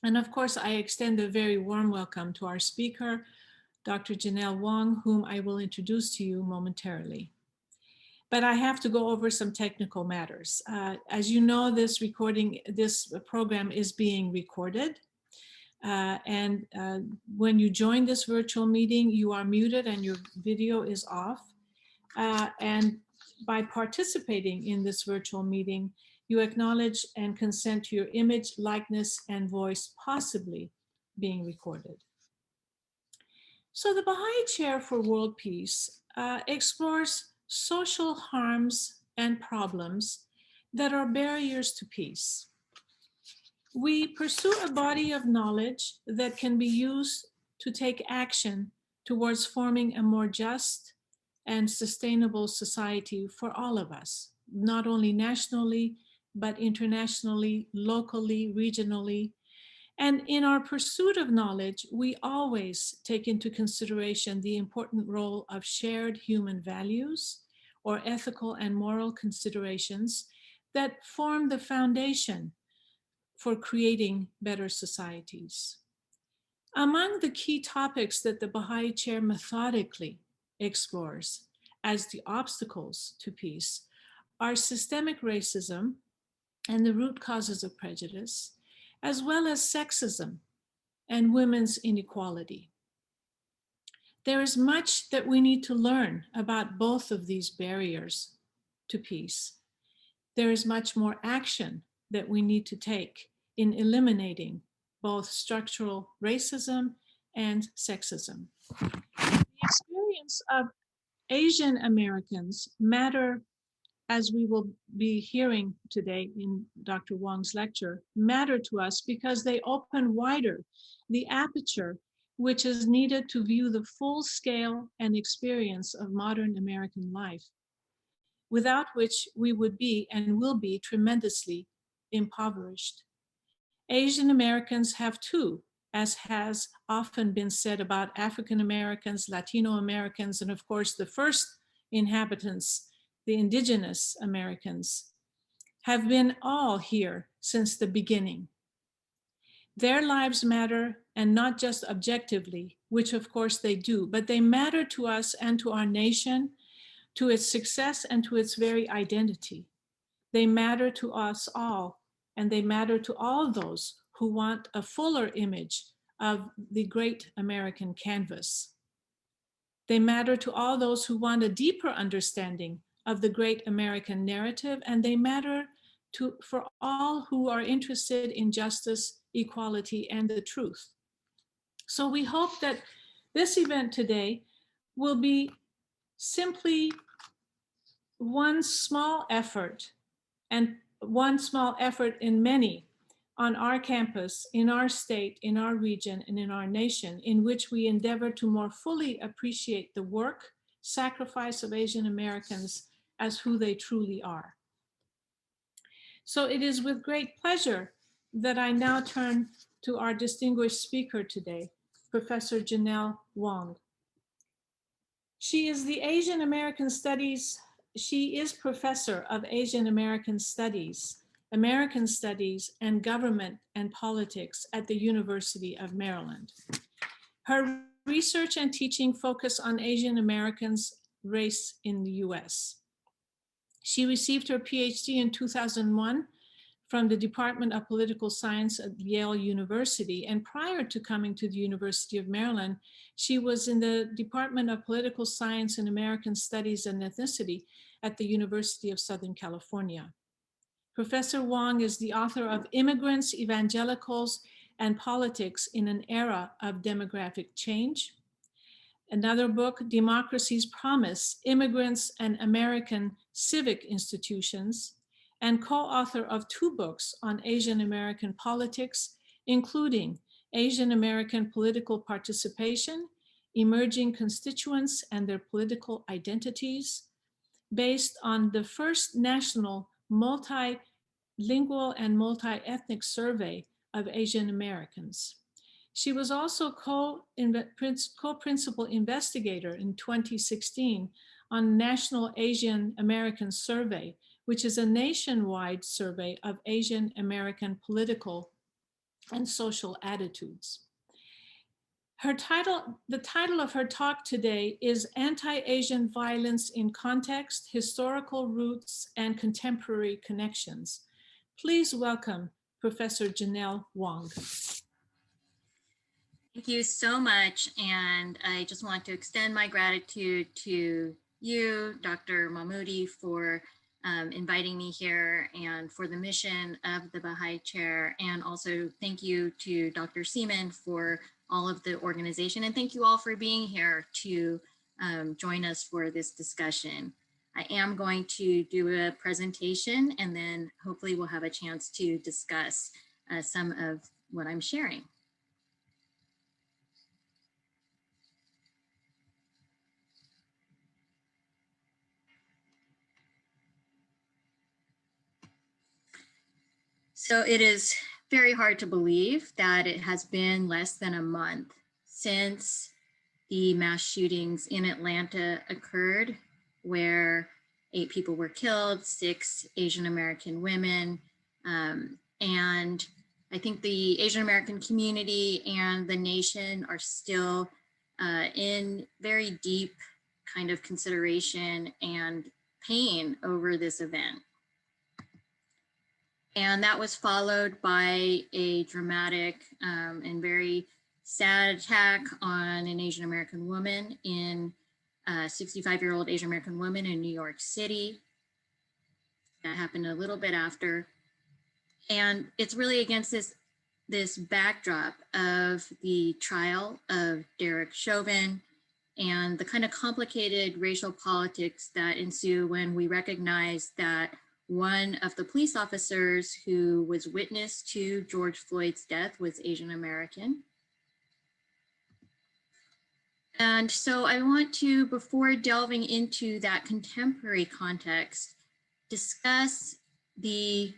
And of course, I extend a very warm welcome to our speaker, Dr. Janelle Wong, whom I will introduce to you momentarily. But I have to go over some technical matters. As you know, this program is being recorded. When you join this virtual meeting, you are muted and your video is off. And by participating in this virtual meeting, you acknowledge and consent to your image, likeness, and voice possibly being recorded. So the Baha'i Chair for World Peace explores social harms and problems that are barriers to peace. We pursue a body of knowledge that can be used to take action towards forming a more just and sustainable society for all of us, not only nationally, but internationally, locally, regionally. And in our pursuit of knowledge, we always take into consideration the important role of shared human values or ethical and moral considerations that form the foundation for creating better societies. Among the key topics that the Baha'i Chair methodically explores as the obstacles to peace are systemic racism and the root causes of prejudice, as well as sexism and women's inequality. There is much that we need to learn about both of these barriers to peace. There is much more action that we need to take in eliminating both structural racism and sexism. The experience of Asian Americans matter, as we will be hearing today in Dr. Wong's lecture, matter to us because they open wider the aperture which is needed to view the full scale and experience of modern American life, without which we would be and will be tremendously impoverished. Asian Americans have too, as has often been said about African Americans, Latino Americans, and of course the first inhabitants, the indigenous Americans, have been all here since the beginning. Their lives matter, and not just objectively, which of course they do, but they matter to us and to our nation, to its success and to its very identity. They matter to us all, and they matter to all those who want a fuller image of the great American canvas. They matter to all those who want a deeper understanding of the great American narrative, and they matter for all who are interested in justice, equality, and the truth. So we hope that this event today will be simply one small effort, and one small effort in many on our campus, in our state, in our region, and in our nation, in which we endeavor to more fully appreciate the work, sacrifice of Asian Americans as who they truly are. So it is with great pleasure that I now turn to our distinguished speaker today, Professor Janelle Wong. She is professor of Asian American Studies, and Government and Politics at the University of Maryland. Her research and teaching focus on Asian Americans' race in the US. She received her PhD in 2001 from the Department of Political Science at Yale University. And prior to coming to the University of Maryland, she was in the Department of Political Science and American Studies and Ethnicity at the University of Southern California. Professor Wong is the author of Immigrants, Evangelicals, and Politics in an Era of Demographic Change. Another book, Democracy's Promise, Immigrants and American Civic Institutions, and co-author of 2 books on Asian American politics, including Asian American Political Participation, Emerging Constituents and Their Political Identities, based on the first national multilingual and multi-ethnic survey of Asian Americans. She was also co-principal investigator in 2016 on National Asian American Survey, which is a nationwide survey of Asian American political and social attitudes. The title of her talk today is Anti-Asian Violence in Context, Historical Roots, and Contemporary Connections. Please welcome Professor Janelle Wong. Thank you so much. And I just want to extend my gratitude to you, Dr. Mahmoudi, for inviting me here and for the mission of the Baha'i Chair. And also thank you to Dr. Seaman for all of the organization. And thank you all for being here to join us for this discussion. I am going to do a presentation and then hopefully we'll have a chance to discuss some of what I'm sharing. So it is very hard to believe that it has been less than a month since the mass shootings in Atlanta occurred, where 8 people were killed, 6 Asian American women. And I think the Asian American community and the nation are still in very deep kind of consideration and pain over this event. And that was followed by a dramatic and very sad attack on an Asian American woman in a 65-year-old Asian American woman in New York City. That happened a little bit after. And it's really against this backdrop of the trial of Derek Chauvin and the kind of complicated racial politics that ensue when we recognize that one of the police officers who was witness to George Floyd's death was Asian American. And so I want to, before delving into that contemporary context, discuss the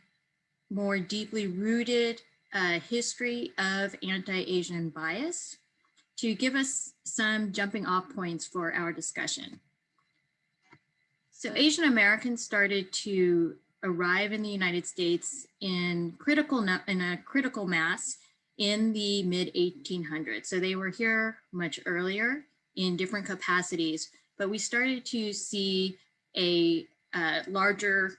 more deeply rooted history of anti-Asian bias to give us some jumping off points for our discussion. So Asian Americans started to arrive in the United States in a critical mass in the mid-1800s. So they were here much earlier in different capacities, but we started to see a larger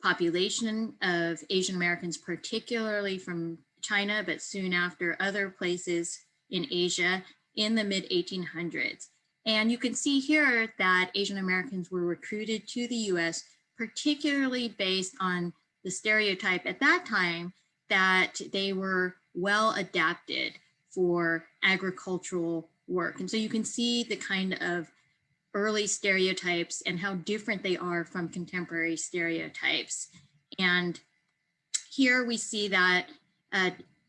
population of Asian Americans, particularly from China, but soon after other places in Asia in the mid-1800s. And you can see here that Asian Americans were recruited to the US, particularly based on the stereotype at that time that they were well adapted for agricultural work. And so you can see the kind of early stereotypes and how different they are from contemporary stereotypes. And here we see that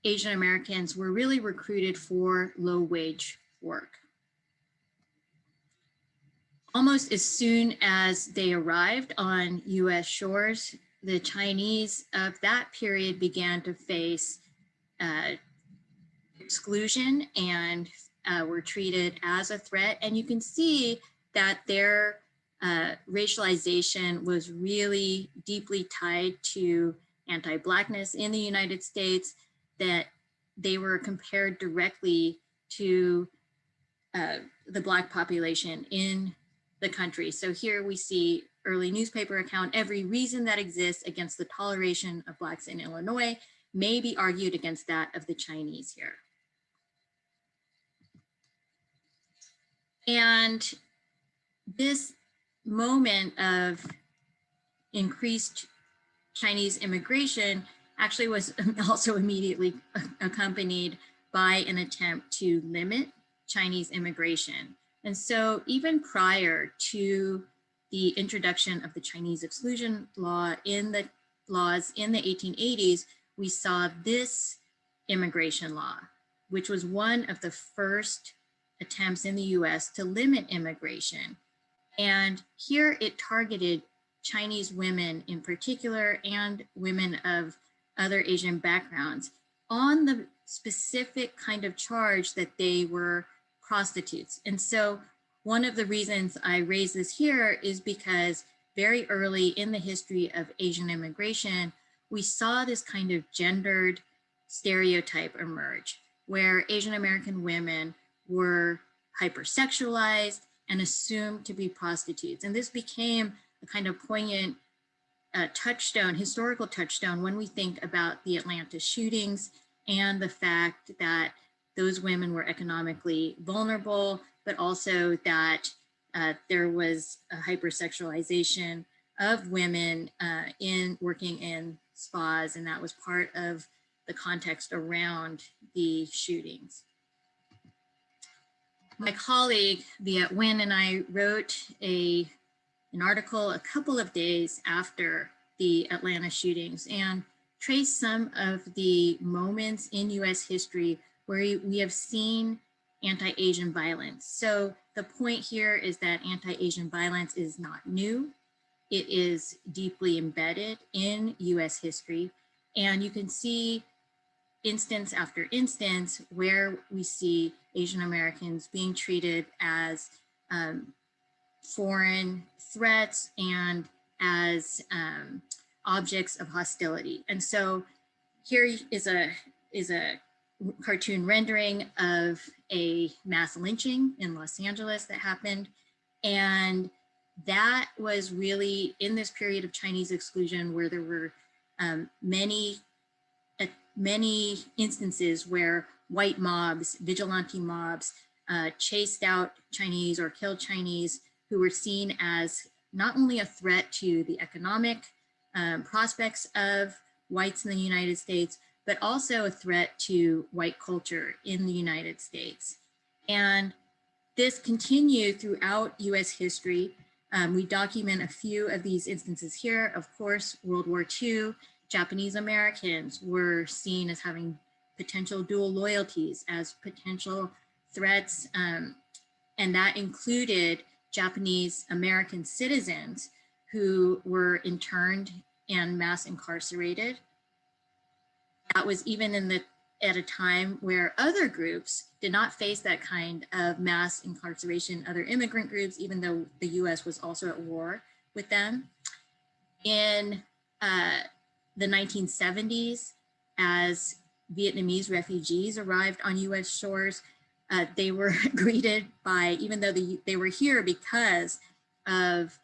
Asian Americans were really recruited for low wage work. Almost as soon as they arrived on US shores, the Chinese of that period began to face exclusion and were treated as a threat. And you can see that their racialization was really deeply tied to anti-Blackness in the United States, that they were compared directly to the Black population in the country. So here we see early newspaper account, every reason that exists against the toleration of Blacks in Illinois may be argued against that of the Chinese here. And this moment of increased Chinese immigration actually was also immediately accompanied by an attempt to limit Chinese immigration. And so even prior to the introduction of the Chinese exclusion law in the laws in the 1880s, we saw this immigration law, which was one of the first attempts in the US to limit immigration. And here it targeted Chinese women in particular and women of other Asian backgrounds on the specific kind of charge that they were prostitutes. And so one of the reasons I raise this here is because very early in the history of Asian immigration, we saw this kind of gendered stereotype emerge, where Asian American women were hypersexualized and assumed to be prostitutes. And this became a kind of poignant touchstone, historical touchstone, when we think about the Atlanta shootings and the fact that those women were economically vulnerable, but also that there was a hypersexualization of women in working in spas, and that was part of the context around the shootings. My colleague, Viet Nguyen, and I wrote an article a couple of days after the Atlanta shootings and traced some of the moments in US history where we have seen anti-Asian violence. So the point here is that anti-Asian violence is not new. It is deeply embedded in US history. And you can see instance after instance where we see Asian Americans being treated as foreign threats and as objects of hostility. And so here is a cartoon rendering of a mass lynching in Los Angeles that happened. And that was really in this period of Chinese exclusion where there were many instances where white mobs, vigilante mobs, chased out Chinese or killed Chinese who were seen as not only a threat to the economic prospects of whites in the United States, but also a threat to white culture in the United States. And this continued throughout US history. We document a few of these instances here. Of course, World War II, Japanese Americans were seen as having potential dual loyalties, as potential threats, and that included Japanese American citizens who were interned and mass incarcerated. That was even at a time where other groups did not face that kind of mass incarceration, other immigrant groups, even though the US was also at war with them. In the 1970s, as Vietnamese refugees arrived on US shores, they were greeted by, even though they were here because of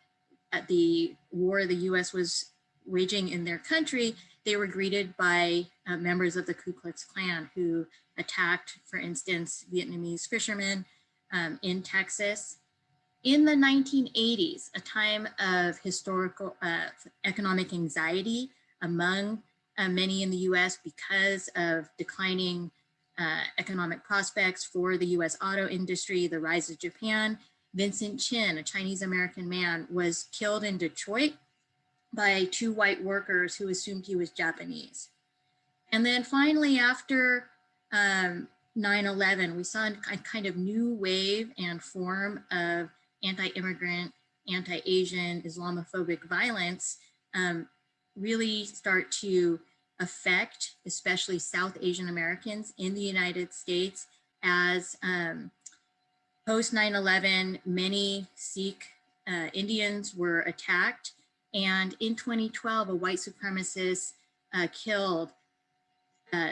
the war the US was waging in their country, they were greeted by members of the Ku Klux Klan who attacked, for instance, Vietnamese fishermen in Texas. In the 1980s, a time of historical economic anxiety among many in the US because of declining economic prospects for the US auto industry, the rise of Japan, Vincent Chin, a Chinese American man, was killed in Detroit by two white workers who assumed he was Japanese. And then finally, after 9/11, we saw a kind of new wave and form of anti-immigrant, anti-Asian, Islamophobic violence really start to affect especially South Asian Americans in the United States as post 9/11, many Sikh Indians were attacked. And in 2012, a white supremacist killed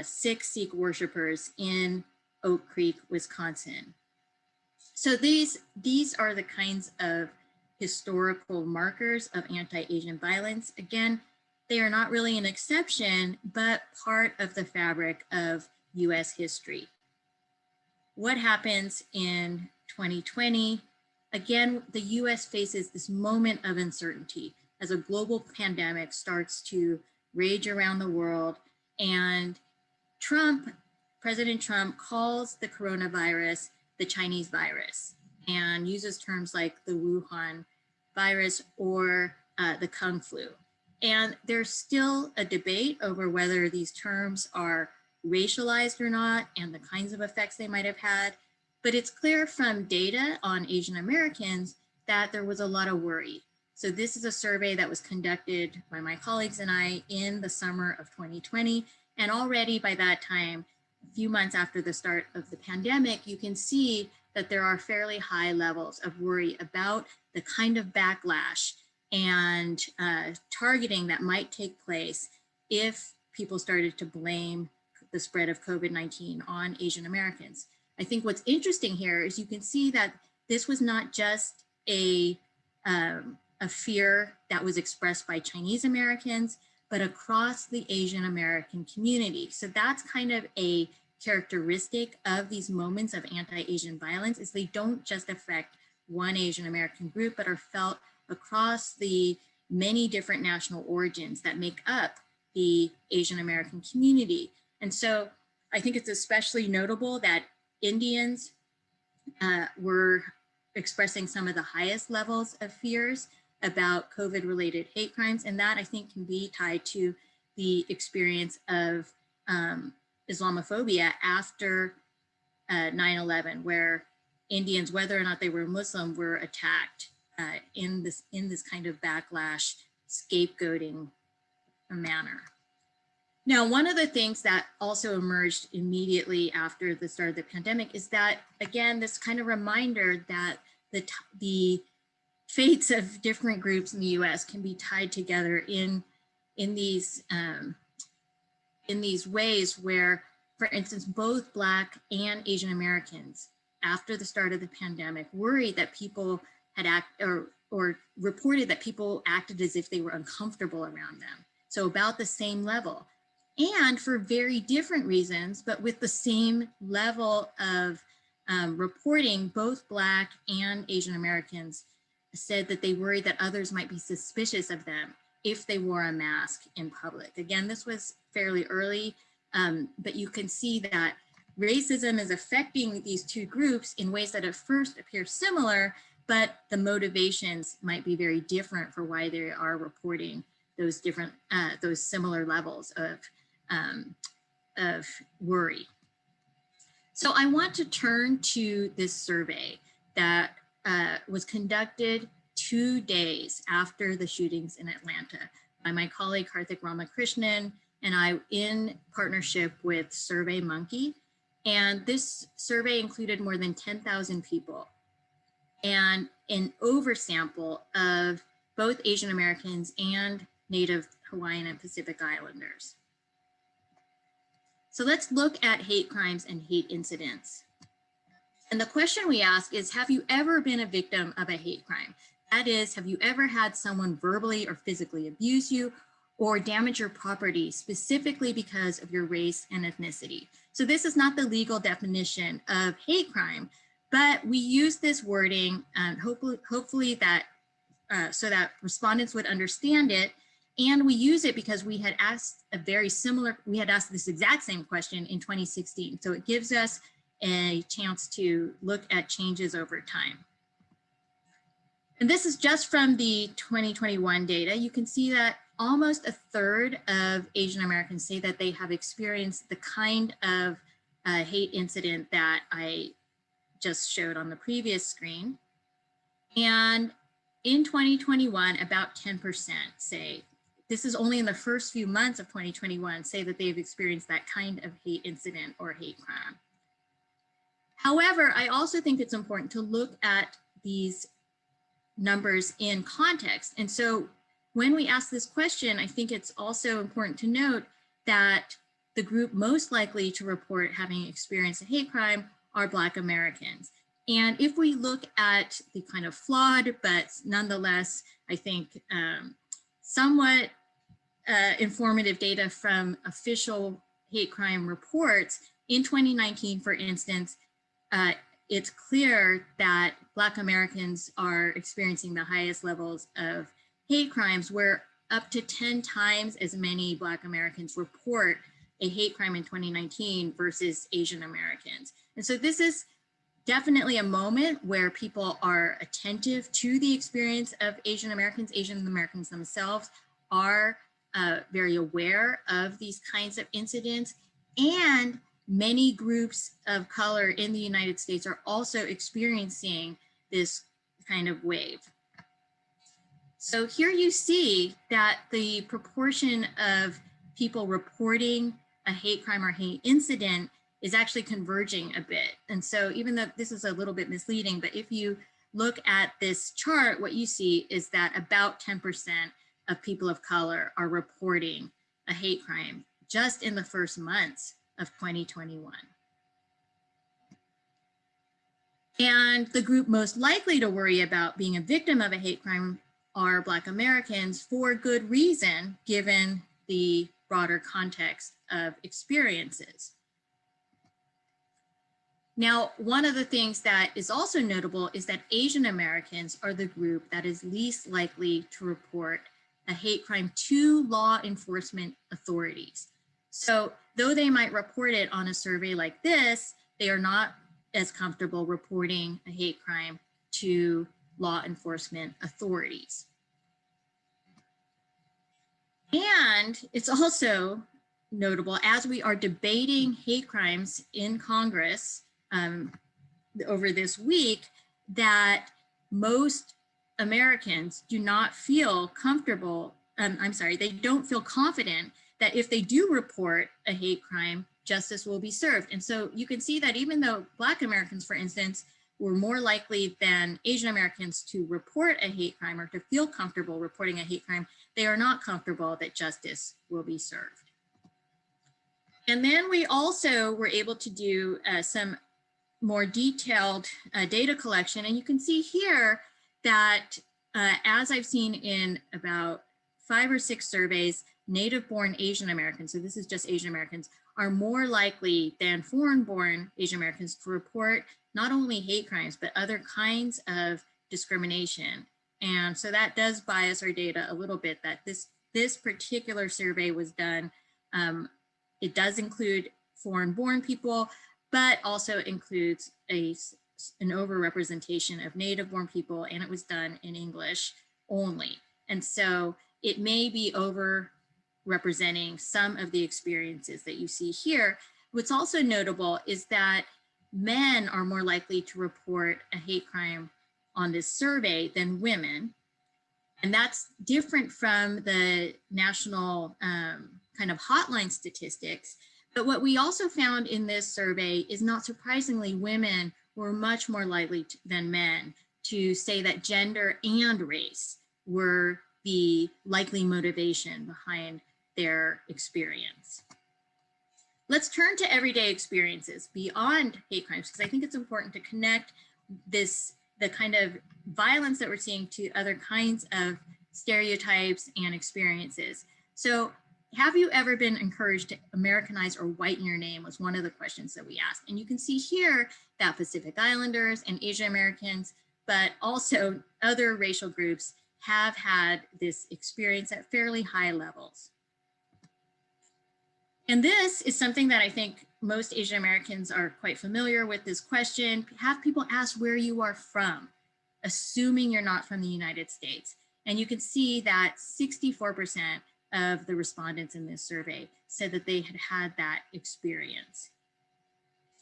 6 Sikh worshipers in Oak Creek, Wisconsin. So these are the kinds of historical markers of anti-Asian violence. Again, they are not really an exception, but part of the fabric of US history. What happens in 2020? Again, the US faces this moment of uncertainty as a global pandemic starts to rage around the world, and President Trump calls the coronavirus the Chinese virus and uses terms like the Wuhan virus or the Kung flu. And there's still a debate over whether these terms are racialized or not and the kinds of effects they might have had. But it's clear from data on Asian Americans that there was a lot of worry. So this is a survey that was conducted by my colleagues and I in the summer of 2020. And already by that time, a few months after the start of the pandemic, you can see that there are fairly high levels of worry about the kind of backlash and targeting that might take place if people started to blame the spread of COVID-19 on Asian Americans. I think what's interesting here is you can see that this was not just a fear that was expressed by Chinese Americans, but across the Asian American community. So that's kind of a characteristic of these moments of anti-Asian violence, is they don't just affect one Asian American group, but are felt across the many different national origins that make up the Asian American community. And so I think it's especially notable that Indians were expressing some of the highest levels of fears about COVID-related hate crimes. And that, I think, can be tied to the experience of Islamophobia after 9/11, where Indians, whether or not they were Muslim, were attacked in this kind of backlash, scapegoating manner. Now, one of the things that also emerged immediately after the start of the pandemic is that, again, this kind of reminder that the fates of different groups in the U.S. can be tied together in these ways where, for instance, both Black and Asian Americans, after the start of the pandemic, worried that people had or reported that people acted as if they were uncomfortable around them. So about the same level. And for very different reasons, but with the same level of reporting, both Black and Asian Americans said that they worried that others might be suspicious of them if they wore a mask in public. Again, this was fairly early, but you can see that racism is affecting these two groups in ways that at first appear similar, but the motivations might be very different for why they are reporting those different, those similar levels of worry. So I want to turn to this survey that was conducted 2 days after the shootings in Atlanta by my colleague Karthik Ramakrishnan and I, in partnership with SurveyMonkey. And this survey included more than 10,000 people and an oversample of both Asian Americans and Native Hawaiian and Pacific Islanders. So let's look at hate crimes and hate incidents. And the question we ask is, have you ever been a victim of a hate crime? That is, have you ever had someone verbally or physically abuse you or damage your property specifically because of your race and ethnicity? So this is not the legal definition of hate crime, but we use this wording and hopefully that so that respondents would understand it. And we use it because we had asked we had asked this exact same question in 2016. So it gives us a chance to look at changes over time. And this is just from the 2021 data. You can see that almost a third of Asian Americans say that they have experienced the kind of hate incident that I just showed on the previous screen. And in 2021, about 10% say, this is only in the first few months of 2021, say that they've experienced that kind of hate incident or hate crime. However, I also think it's important to look at these numbers in context. And so when we ask this question, I think it's also important to note that the group most likely to report having experienced a hate crime are Black Americans. And if we look at the kind of flawed, but nonetheless, I think somewhat informative data from official hate crime reports, in 2019, for instance, it's clear that Black Americans are experiencing the highest levels of hate crimes, where up to 10 times as many Black Americans report a hate crime in 2019 versus Asian Americans. And so this is definitely a moment where people are attentive to the experience of Asian Americans. Asian Americans themselves are very aware of these kinds of incidents, and many groups of color in the United States are also experiencing this kind of wave. So here you see that the proportion of people reporting a hate crime or hate incident is actually converging a bit. And so even though this is a little bit misleading, but if you look at this chart, what you see is that about 10% of people of color are reporting a hate crime just in the first months of 2021. And the group most likely to worry about being a victim of a hate crime are Black Americans, for good reason, given the broader context of experiences. Now, one of the things that is also notable is that Asian Americans are the group that is least likely to report a hate crime to law enforcement authorities. So though they might report it on a survey like this, they are not as comfortable reporting a hate crime to law enforcement authorities. And it's also notable, as we are debating hate crimes in Congress over this week, that most Americans do not feel comfortable, they don't feel confident that if they do report a hate crime, justice will be served. And so you can see that even though Black Americans, for instance, were more likely than Asian Americans to report a hate crime or to feel comfortable reporting a hate crime, they are not comfortable that justice will be served. And then we also were able to do some more detailed data collection. And you can see here that as I've seen in about 5 or 6 surveys, native-born Asian Americans, so this is just Asian Americans, are more likely than foreign-born Asian Americans to report not only hate crimes, but other kinds of discrimination. And so that does bias our data a little bit, that this particular survey was done, it does include foreign-born people, but also includes an overrepresentation of native-born people, and it was done in English only. And so it may be over-representing some of the experiences that you see here. What's also notable is that men are more likely to report a hate crime on this survey than women. And that's different from the national kind of hotline statistics. But what we also found in this survey is, not surprisingly, women were much more likely than men to say that gender and race were the likely motivation behind their experience. Let's turn to everyday experiences beyond hate crimes, because I think it's important to connect the kind of violence that we're seeing to other kinds of stereotypes and experiences. So have you ever been encouraged to Americanize or whiten your name was one of the questions that we asked. And you can see here that Pacific Islanders and Asian Americans, but also other racial groups, have had this experience at fairly high levels. And this is something that I think most Asian Americans are quite familiar with, this question. Have people ask where you are from, assuming you're not from the United States. And you can see that 64% of the respondents in this survey said that they had had that experience.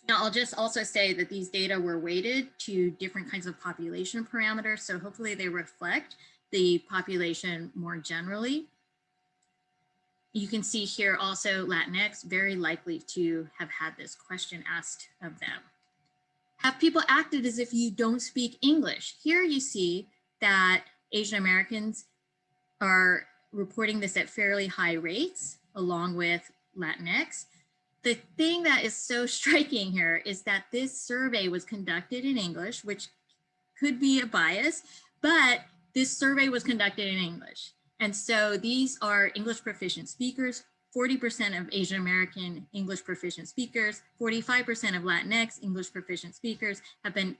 Now, I'll just also say that these data were weighted to different kinds of population parameters, so hopefully they reflect the population more generally. You can see here also Latinx, very likely to have had this question asked of them. Have people acted as if you don't speak English? Here you see that Asian Americans are reporting this at fairly high rates, along with Latinx. The thing that is so striking here is that this survey was conducted in English, which could be a bias, but this survey was conducted in English. And so these are English proficient speakers, 40% of Asian American English proficient speakers, 45% of Latinx English proficient speakers have been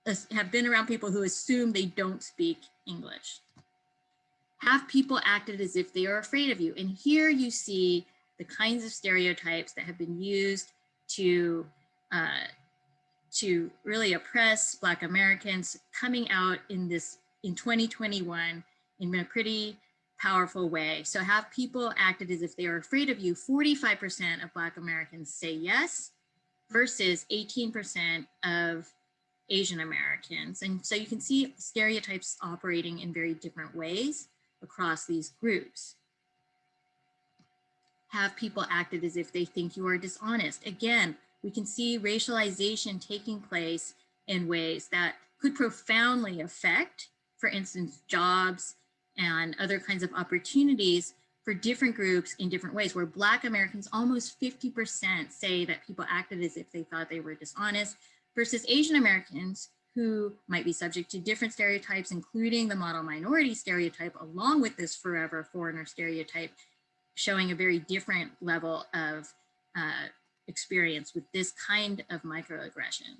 around people who assume they don't speak English. Have people acted as if they are afraid of you? And here you see the kinds of stereotypes that have been used to really oppress Black Americans coming out in 2021 in a pretty powerful way. So have people acted as if they are afraid of you? 45% of Black Americans say yes, versus 18% of Asian Americans. And so you can see stereotypes operating in very different ways across these groups. Have people acted as if they think you are dishonest? Again, we can see racialization taking place in ways that could profoundly affect, for instance, jobs and other kinds of opportunities for different groups in different ways, where Black Americans, almost 50% say that people acted as if they thought they were dishonest, versus Asian Americans who might be subject to different stereotypes, including the model minority stereotype, along with this forever foreigner stereotype, showing a very different level of experience with this kind of microaggression.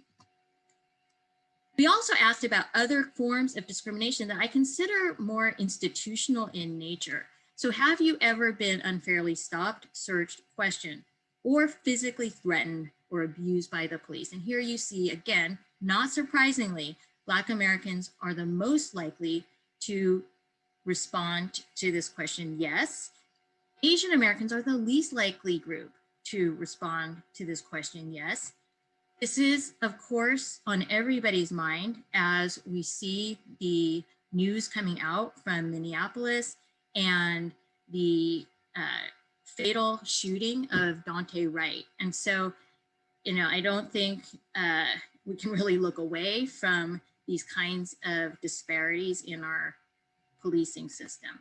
We also asked about other forms of discrimination that I consider more institutional in nature. So have you ever been unfairly stopped, searched, questioned, or physically threatened or abused by the police? And here you see, again, not surprisingly, Black Americans are the most likely to respond to this question, yes. Asian Americans are the least likely group to respond to this question, yes. This is, of course, on everybody's mind as we see the news coming out from Minneapolis and the fatal shooting of Daunte Wright. And so, I don't think we can really look away from these kinds of disparities in our policing system.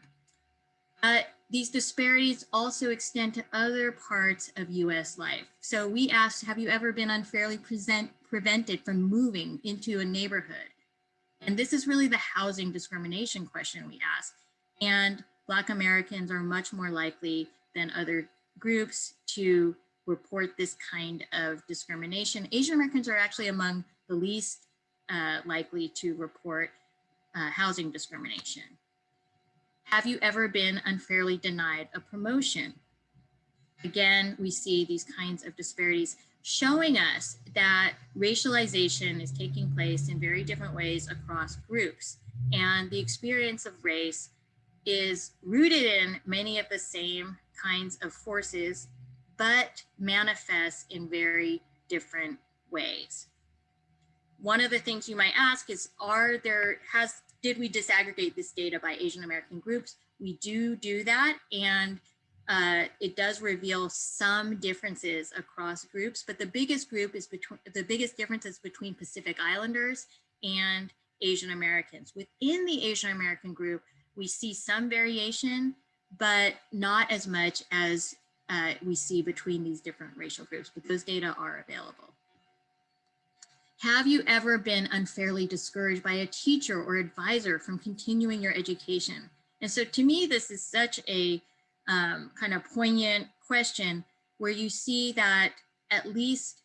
These disparities also extend to other parts of US life. So we asked, have you ever been unfairly prevented from moving into a neighborhood? And this is really the housing discrimination question we asked. And Black Americans are much more likely than other groups to report this kind of discrimination. Asian Americans are actually among the least likely to report housing discrimination. Have you ever been unfairly denied a promotion? Again, we see these kinds of disparities showing us that racialization is taking place in very different ways across groups. And the experience of race is rooted in many of the same kinds of forces, but manifests in very different ways. One of the things you might ask is, did we disaggregate this data by Asian American groups? We do that, and it does reveal some differences across groups, but the biggest difference is between Pacific Islanders and Asian Americans. Within the Asian American group, we see some variation, but not as much as we see between these different racial groups, but those data are available. Have you ever been unfairly discouraged by a teacher or advisor from continuing your education? And so to me, this is such a kind of poignant question where you see that at least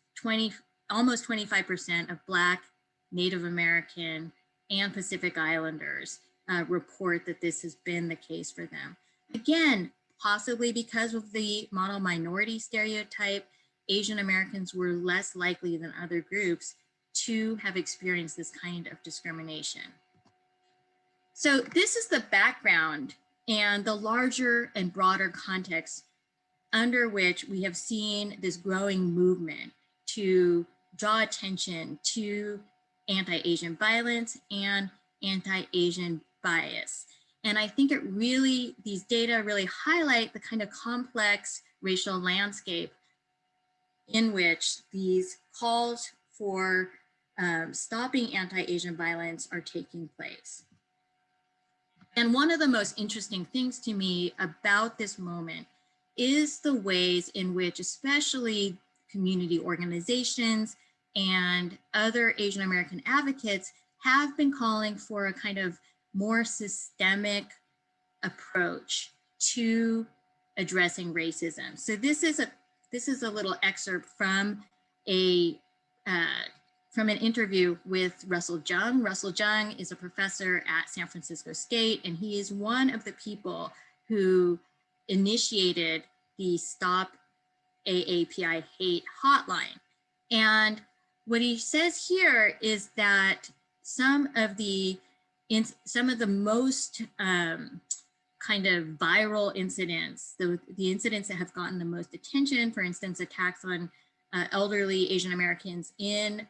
almost 25% of Black, Native American, and Pacific Islanders report that this has been the case for them. Again, possibly because of the model minority stereotype, Asian Americans were less likely than other groups to have experienced this kind of discrimination. So this is the background and the larger and broader context under which we have seen this growing movement to draw attention to anti-Asian violence and anti-Asian bias. And I think these data really highlight the kind of complex racial landscape in which these calls for stopping anti-Asian violence are taking place. And one of the most interesting things to me about this moment is the ways in which especially community organizations and other Asian American advocates have been calling for a kind of more systemic approach to addressing racism. So this is a little excerpt from an interview with Russell Jung. Russell Jung is a professor at San Francisco State, and he is one of the people who initiated the Stop AAPI Hate hotline. And what he says here is that some of the most kind of viral incidents, the incidents that have gotten the most attention, for instance, attacks on elderly Asian Americans in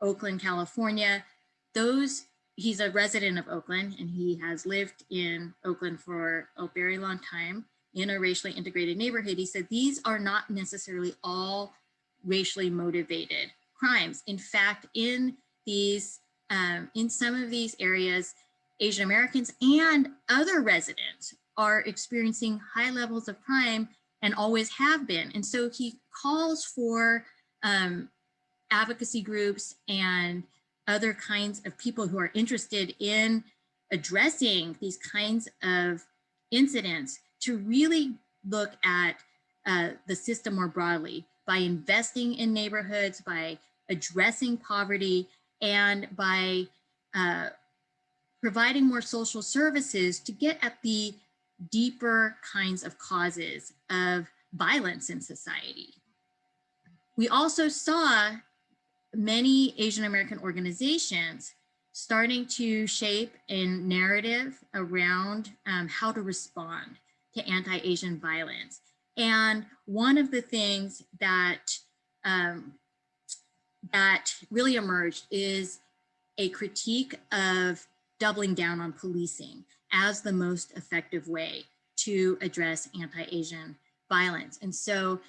Oakland, California, he's a resident of Oakland, and he has lived in Oakland for a very long time in a racially integrated neighborhood. He said these are not necessarily all racially motivated crimes. In fact, in some of these areas, Asian Americans and other residents are experiencing high levels of crime and always have been. And so he calls for advocacy groups and other kinds of people who are interested in addressing these kinds of incidents to really look at the system more broadly by investing in neighborhoods, by addressing poverty, and by providing more social services to get at the deeper kinds of causes of violence in society. We also saw many Asian American organizations starting to shape a narrative around how to respond to anti-Asian violence. And one of the things that that really emerged is a critique of doubling down on policing as the most effective way to address anti-Asian violence. And so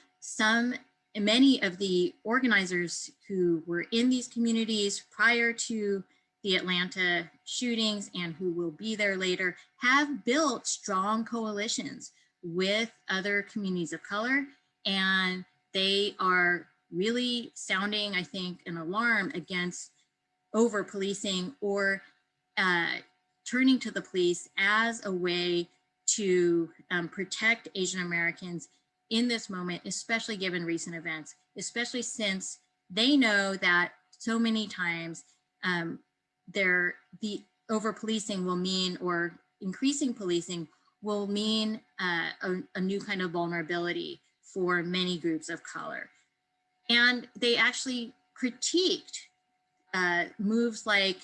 many of the organizers who were in these communities prior to the Atlanta shootings and who will be there later have built strong coalitions with other communities of color. And they are really sounding, I think, an alarm against over policing or turning to the police as a way to protect Asian Americans in this moment, especially given recent events, especially since they know that so many times the over policing will mean, or increasing policing will mean a new kind of vulnerability for many groups of color. And they actually critiqued moves like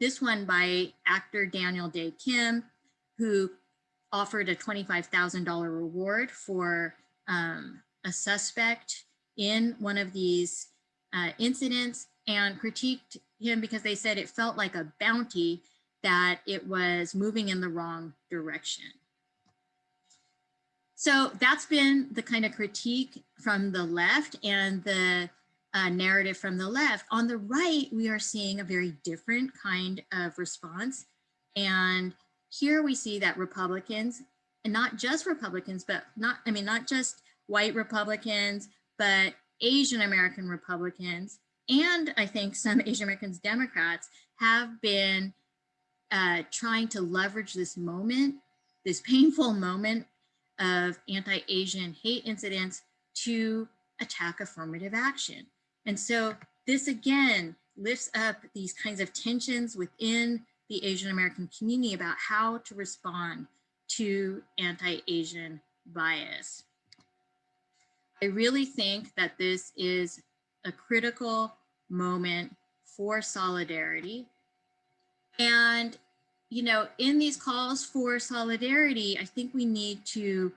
this one by actor Daniel Dae Kim, who offered a $25,000 reward for a suspect in one of these incidents, and critiqued him because they said it felt like a bounty, that it was moving in the wrong direction. So that's been the kind of critique from the left and the narrative from the left. On the right, we are seeing a very different kind of response. And here we see that Republicans, and not just Republicans, but not just white Republicans, but Asian American Republicans, and I think some Asian Americans Democrats have been trying to leverage this moment, this painful moment of anti-Asian hate incidents to attack affirmative action. And so this again lifts up these kinds of tensions within the Asian American community about how to respond to anti-Asian bias. I really think that this is a critical moment for solidarity. And, you know, in these calls for solidarity, I think we need to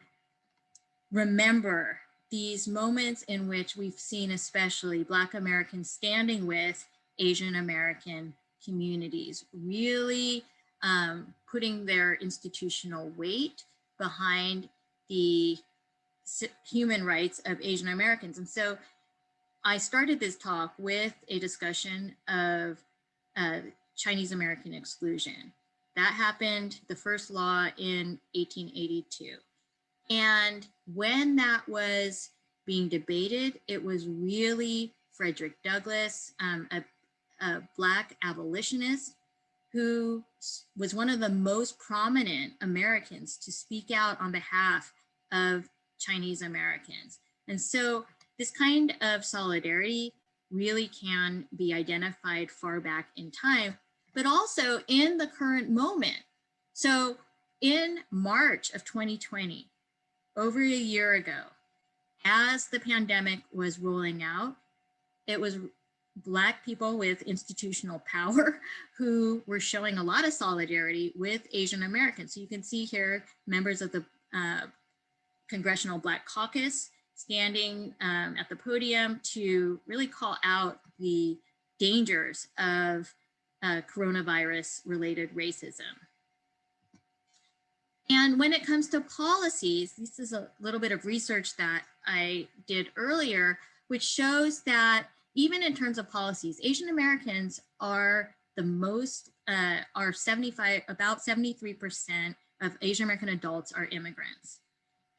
remember these moments in which we've seen, especially Black Americans standing with Asian American communities, really putting their institutional weight behind the human rights of Asian Americans. And so I started this talk with a discussion of Chinese American exclusion. That happened, the first law, in 1882. And when that was being debated, it was really Frederick Douglass, a Black abolitionist, who was one of the most prominent Americans to speak out on behalf of Chinese Americans. And so this kind of solidarity really can be identified far back in time, but also in the current moment. So in March of 2020, over a year ago, as the pandemic was rolling out, it was Black people with institutional power who were showing a lot of solidarity with Asian Americans. So you can see here members of the Congressional Black Caucus standing at the podium to really call out the dangers of coronavirus-related racism. And when it comes to policies, this is a little bit of research that I did earlier, which shows that even in terms of policies, Asian Americans are the most, about 73% of Asian American adults are immigrants.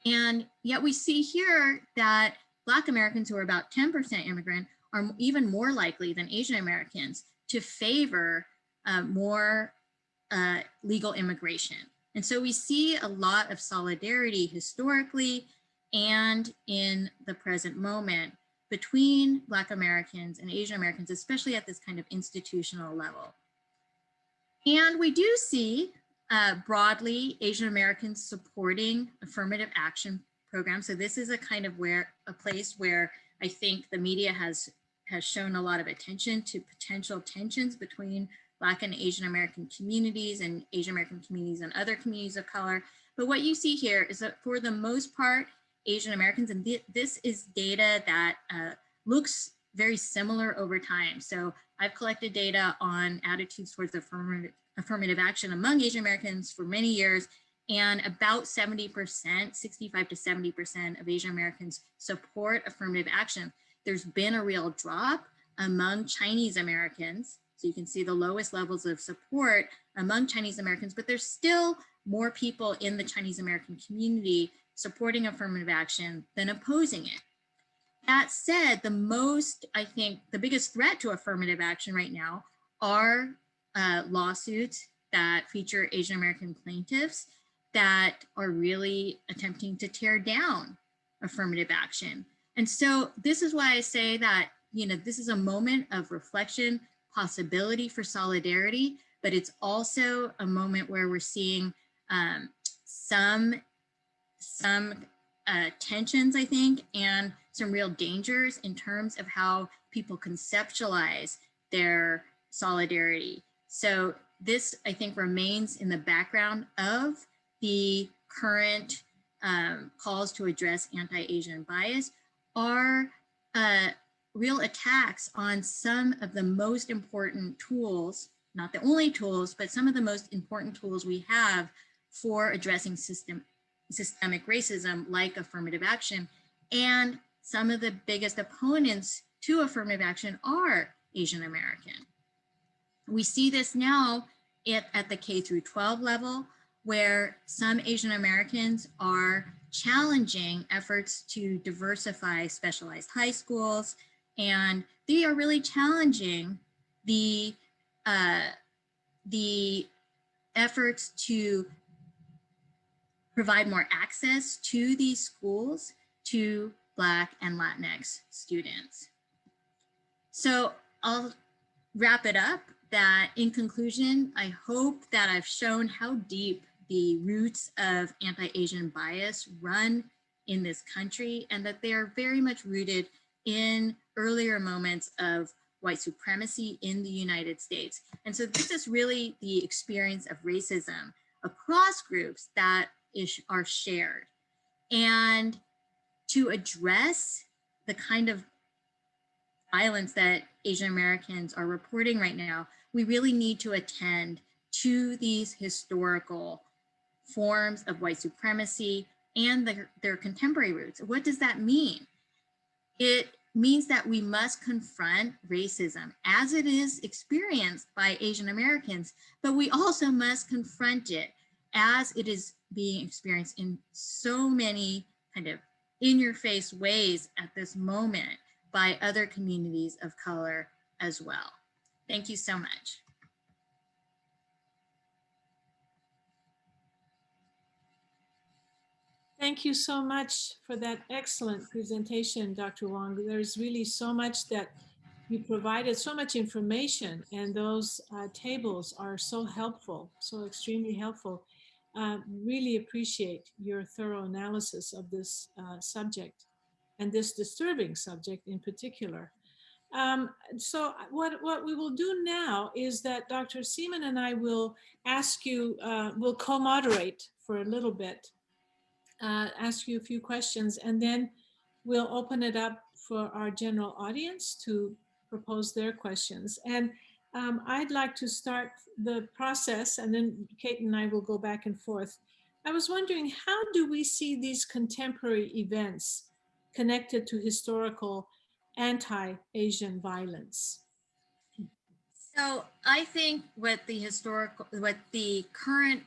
And yet we see here that Black Americans, who are about 10% immigrant, are even more likely than Asian Americans to favor more legal immigration. And so we see a lot of solidarity historically and in the present moment between Black Americans and Asian Americans, especially at this kind of institutional level. And we do see broadly Asian Americans supporting affirmative action programs. So this is a kind of a place where I think the media has shown a lot of attention to potential tensions between Black and Asian American communities and Asian American communities and other communities of color. But what you see here is that for the most part, Asian Americans, and this is data that looks very similar over time. So I've collected data on attitudes towards affirmative action among Asian Americans for many years, and about 70%, 65 to 70% of Asian Americans support affirmative action. There's been a real drop among Chinese Americans. So you can see the lowest levels of support among Chinese Americans, but there's still more people in the Chinese American community supporting affirmative action than opposing it. That said, I think the biggest threat to affirmative action right now are lawsuits that feature Asian American plaintiffs that are really attempting to tear down affirmative action. And so this is why I say that, this is a moment of reflection, possibility for solidarity, but it's also a moment where we're seeing some tensions, I think, and some real dangers in terms of how people conceptualize their solidarity. So this, I think, remains in the background of the current calls to address anti-Asian bias are real attacks on some of the most important tools, not the only tools, but some of the most important tools we have for addressing systemic racism, like affirmative action. And some of the biggest opponents to affirmative action are Asian American. We see this now at the K through 12 level, where some Asian Americans are challenging efforts to diversify specialized high schools, and they are really challenging the efforts to provide more access to these schools to Black and Latinx students. So I'll wrap it up that in conclusion, I hope that I've shown how deep the roots of anti-Asian bias run in this country, and that they are very much rooted in earlier moments of white supremacy in the United States. And so this is really the experience of racism across groups that are shared. And to address the kind of violence that Asian Americans are reporting right now, we really need to attend to these historical forms of white supremacy and their contemporary roots. What does that mean? It means that we must confront racism as it is experienced by Asian Americans, but we also must confront it as it is being experienced in so many kind of in-your-face ways at this moment by other communities of color as well. Thank you so much. Thank you so much for that excellent presentation, Dr. Wong. There's really so much that you provided, so much information, and those tables are so helpful, so extremely helpful. Really appreciate your thorough analysis of this subject and this disturbing subject in particular. So what we will do now is that Dr. Seaman and I will ask you, we'll co-moderate for a little bit, ask you a few questions, and then we'll open it up for our general audience to propose their questions. And I'd like to start the process, and then Kate and I will go back and forth. I was wondering, how do we see these contemporary events connected to historical anti-Asian violence? So I think what the current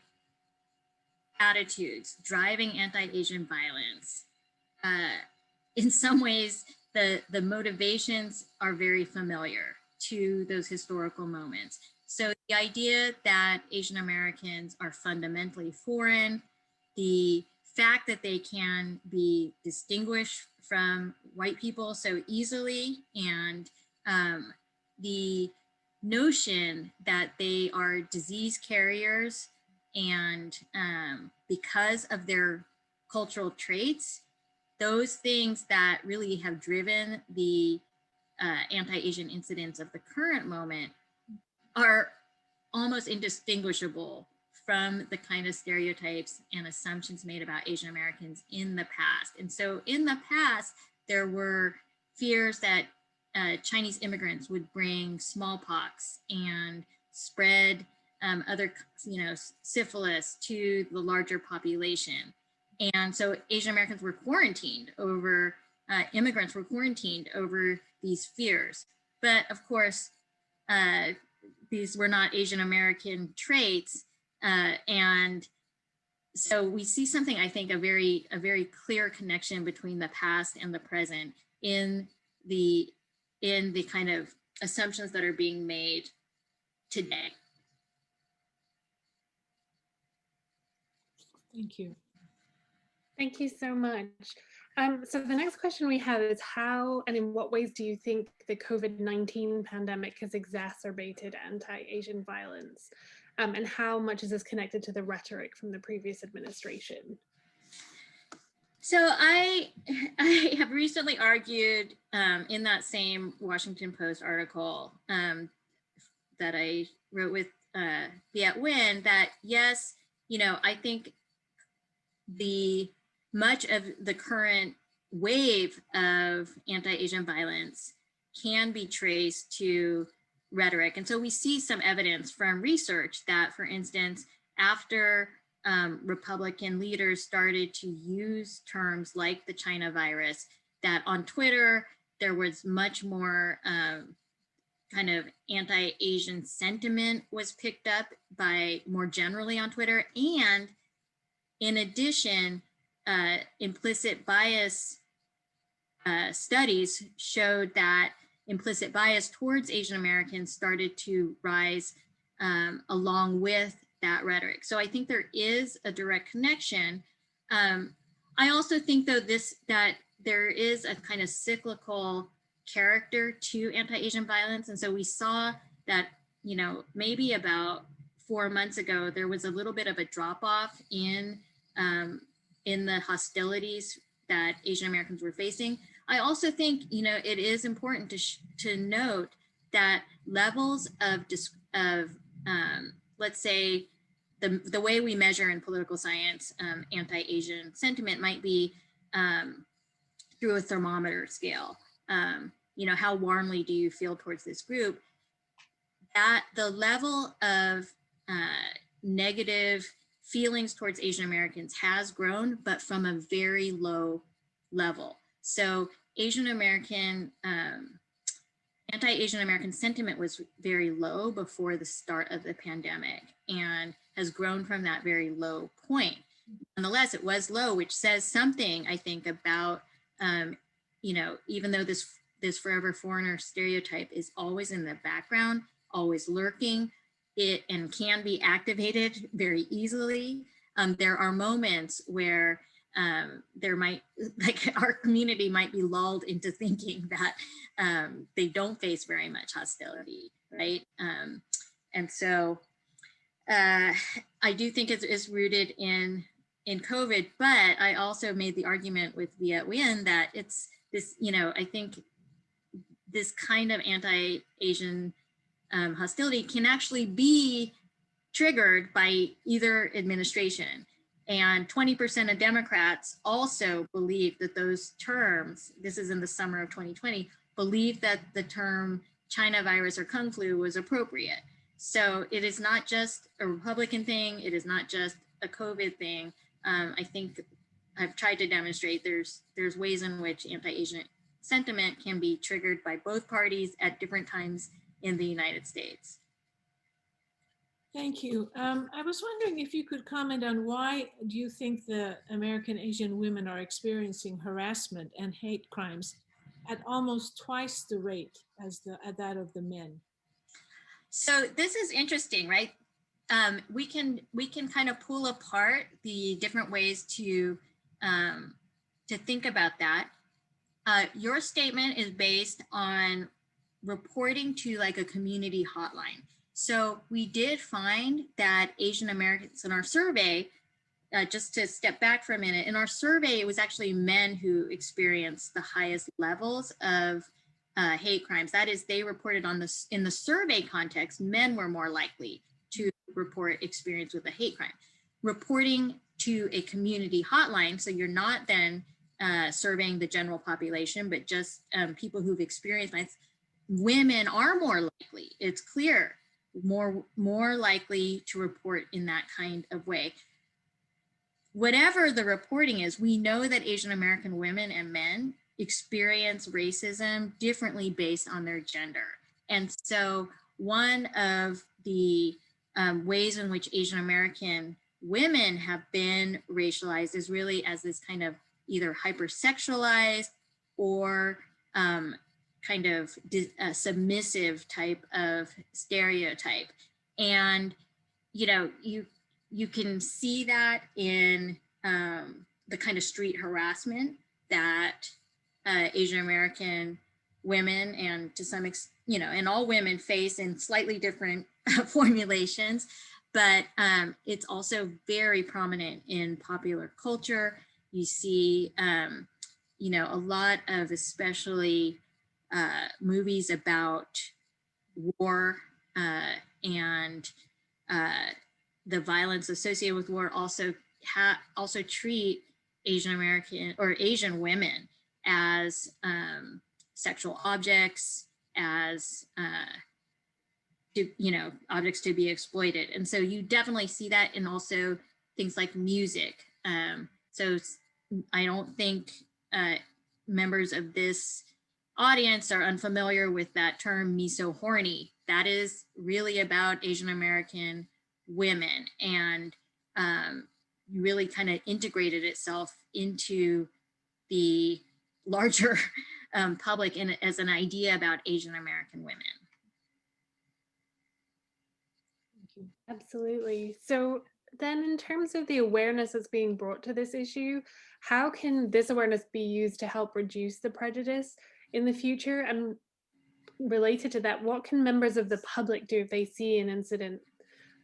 attitudes driving anti-Asian violence, in some ways, the motivations are very familiar to those historical moments. So the idea that Asian Americans are fundamentally foreign, the fact that they can be distinguished from white people so easily, and the notion that they are disease carriers, and because of their cultural traits, those things that really have driven the anti-Asian incidents of the current moment are almost indistinguishable from the kind of stereotypes and assumptions made about Asian Americans in the past. And so in the past, there were fears that Chinese immigrants would bring smallpox and spread other, syphilis to the larger population. And so Asian Americans were quarantined over, immigrants were quarantined over these fears. But of course, these were not Asian American traits. And so we see something, I think, a very clear connection between the past and the present in the kind of assumptions that are being made today. Thank you. Thank you so much. So the next question we have is how and in what ways do you think the COVID-19 pandemic has exacerbated anti-Asian violence? And how much is this connected to the rhetoric from the previous administration? So I have recently argued in that same Washington Post article that I wrote with Viet Nguyen that yes, I think much of the current wave of anti-Asian violence can be traced to rhetoric. And so we see some evidence from research that, for instance, after Republican leaders started to use terms like the China virus, that on Twitter, there was much more kind of anti-Asian sentiment was picked up by more generally on Twitter. And in addition, implicit bias studies showed that implicit bias towards Asian Americans started to rise along with that rhetoric. So I think there is a direct connection. I also think, though, that there is a kind of cyclical character to anti-Asian violence. And so we saw that, maybe about 4 months ago, there was a little bit of a drop-off in the hostilities that Asian Americans were facing. I also think, it is important to note that levels of let's say, the way we measure in political science anti-Asian sentiment might be through a thermometer scale. How warmly do you feel towards this group? That the level of negative feelings towards Asian Americans has grown, but from a very low level. So Asian American, anti-Asian American sentiment was very low before the start of the pandemic and has grown from that very low point. Nonetheless, it was low, which says something, I think, about, even though this forever foreigner stereotype is always in the background, always lurking, it and can be activated very easily. There are moments where there might, our community might be lulled into thinking that they don't face very much hostility, right? And so I do think it's rooted in COVID, but I also made the argument with Viet Nguyen that it's this, I think this kind of anti-Asian hostility can actually be triggered by either administration. And 20% of Democrats also believe that those terms, this is in the summer of 2020, believe that the term China virus or Kung flu was appropriate. So it is not just a Republican thing. It is not just a COVID thing. I think I've tried to demonstrate there's ways in which anti-Asian sentiment can be triggered by both parties at different times in the United States. Thank you. I was wondering if you could comment on why do you think the American Asian women are experiencing harassment and hate crimes at almost twice the rate as at that of the men? So this is interesting, right? We can kind of pull apart the different ways to think about that. Your statement is based on reporting to like a community hotline. So we did find that Asian Americans in our survey, just to step back for a minute, in our survey, it was actually men who experienced the highest levels of hate crimes. That is, they reported on this in the survey context, men were more likely to report experience with a hate crime. Reporting to a community hotline, so you're not then surveying the general population, but just people who've experienced violence, women are more likely, it's clear, more likely to report in that kind of way. Whatever the reporting is, we know that Asian American women and men experience racism differently based on their gender. And so one of the ways in which Asian American women have been racialized is really as this kind of either hypersexualized or kind of submissive type of stereotype. And, you know, you can see that in the kind of street harassment that Asian American women and to some extent, you know, and all women face in slightly different formulations, but it's also very prominent in popular culture. You see, you know, a lot of especially movies about war and the violence associated with war also treat Asian American or Asian women as sexual objects, as you know, objects to be exploited. And so you definitely see that in also things like music. So I don't think members of this audience are unfamiliar with that term, me so horny. That is really about Asian American women, and really kind of integrated itself into the larger public and as an idea about Asian American women. Absolutely. So then in terms of the awareness that's being brought to this issue, how can this awareness be used to help reduce the prejudice in the future? And related to that, what can members of the public do if they see an incident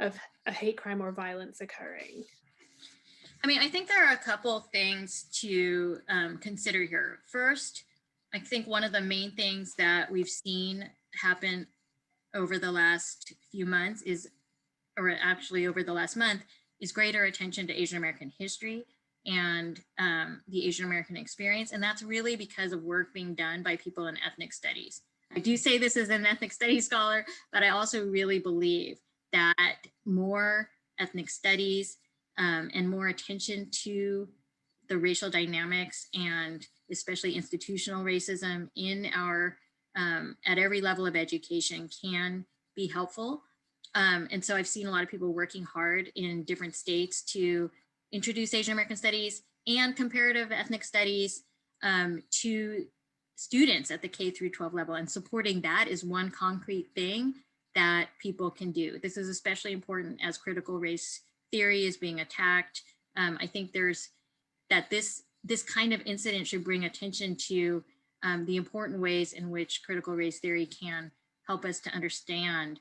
of a hate crime or violence occurring? I mean, I think there are a couple things to consider here. First, I think one of the main things that we've seen happen over the last few months is, or actually over the last month, is greater attention to Asian American history and the Asian American experience. And that's really because of work being done by people in ethnic studies. I do say this as an ethnic studies scholar, but I also really believe that more ethnic studies and more attention to the racial dynamics and especially institutional racism in our, at every level of education can be helpful. And so I've seen a lot of people working hard in different states to introduce Asian American studies and comparative ethnic studies to students at the K through 12 level, and supporting that is one concrete thing that people can do. This is especially important as critical race theory is being attacked. I think there's that this kind of incident should bring attention to the important ways in which critical race theory can help us to understand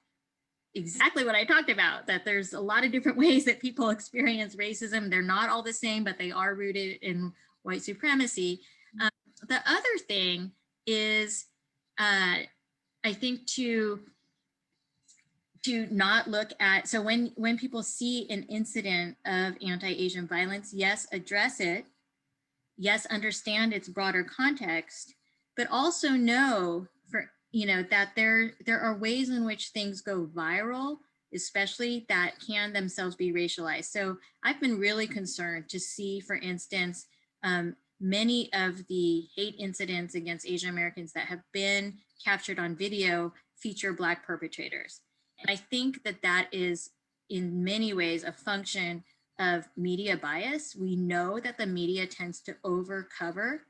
exactly what I talked about, that there's a lot of different ways that people experience racism. They're not all the same, but they are rooted in white supremacy. The other thing is, I think to not look at, so when people see an incident of anti-Asian violence, yes, address it, yes, understand its broader context, but also know that there are ways in which things go viral, especially that can themselves be racialized. So I've been really concerned to see, for instance, many of the hate incidents against Asian Americans that have been captured on video feature Black perpetrators. And I think that is in many ways a function of media bias. We know that the media tends to overcover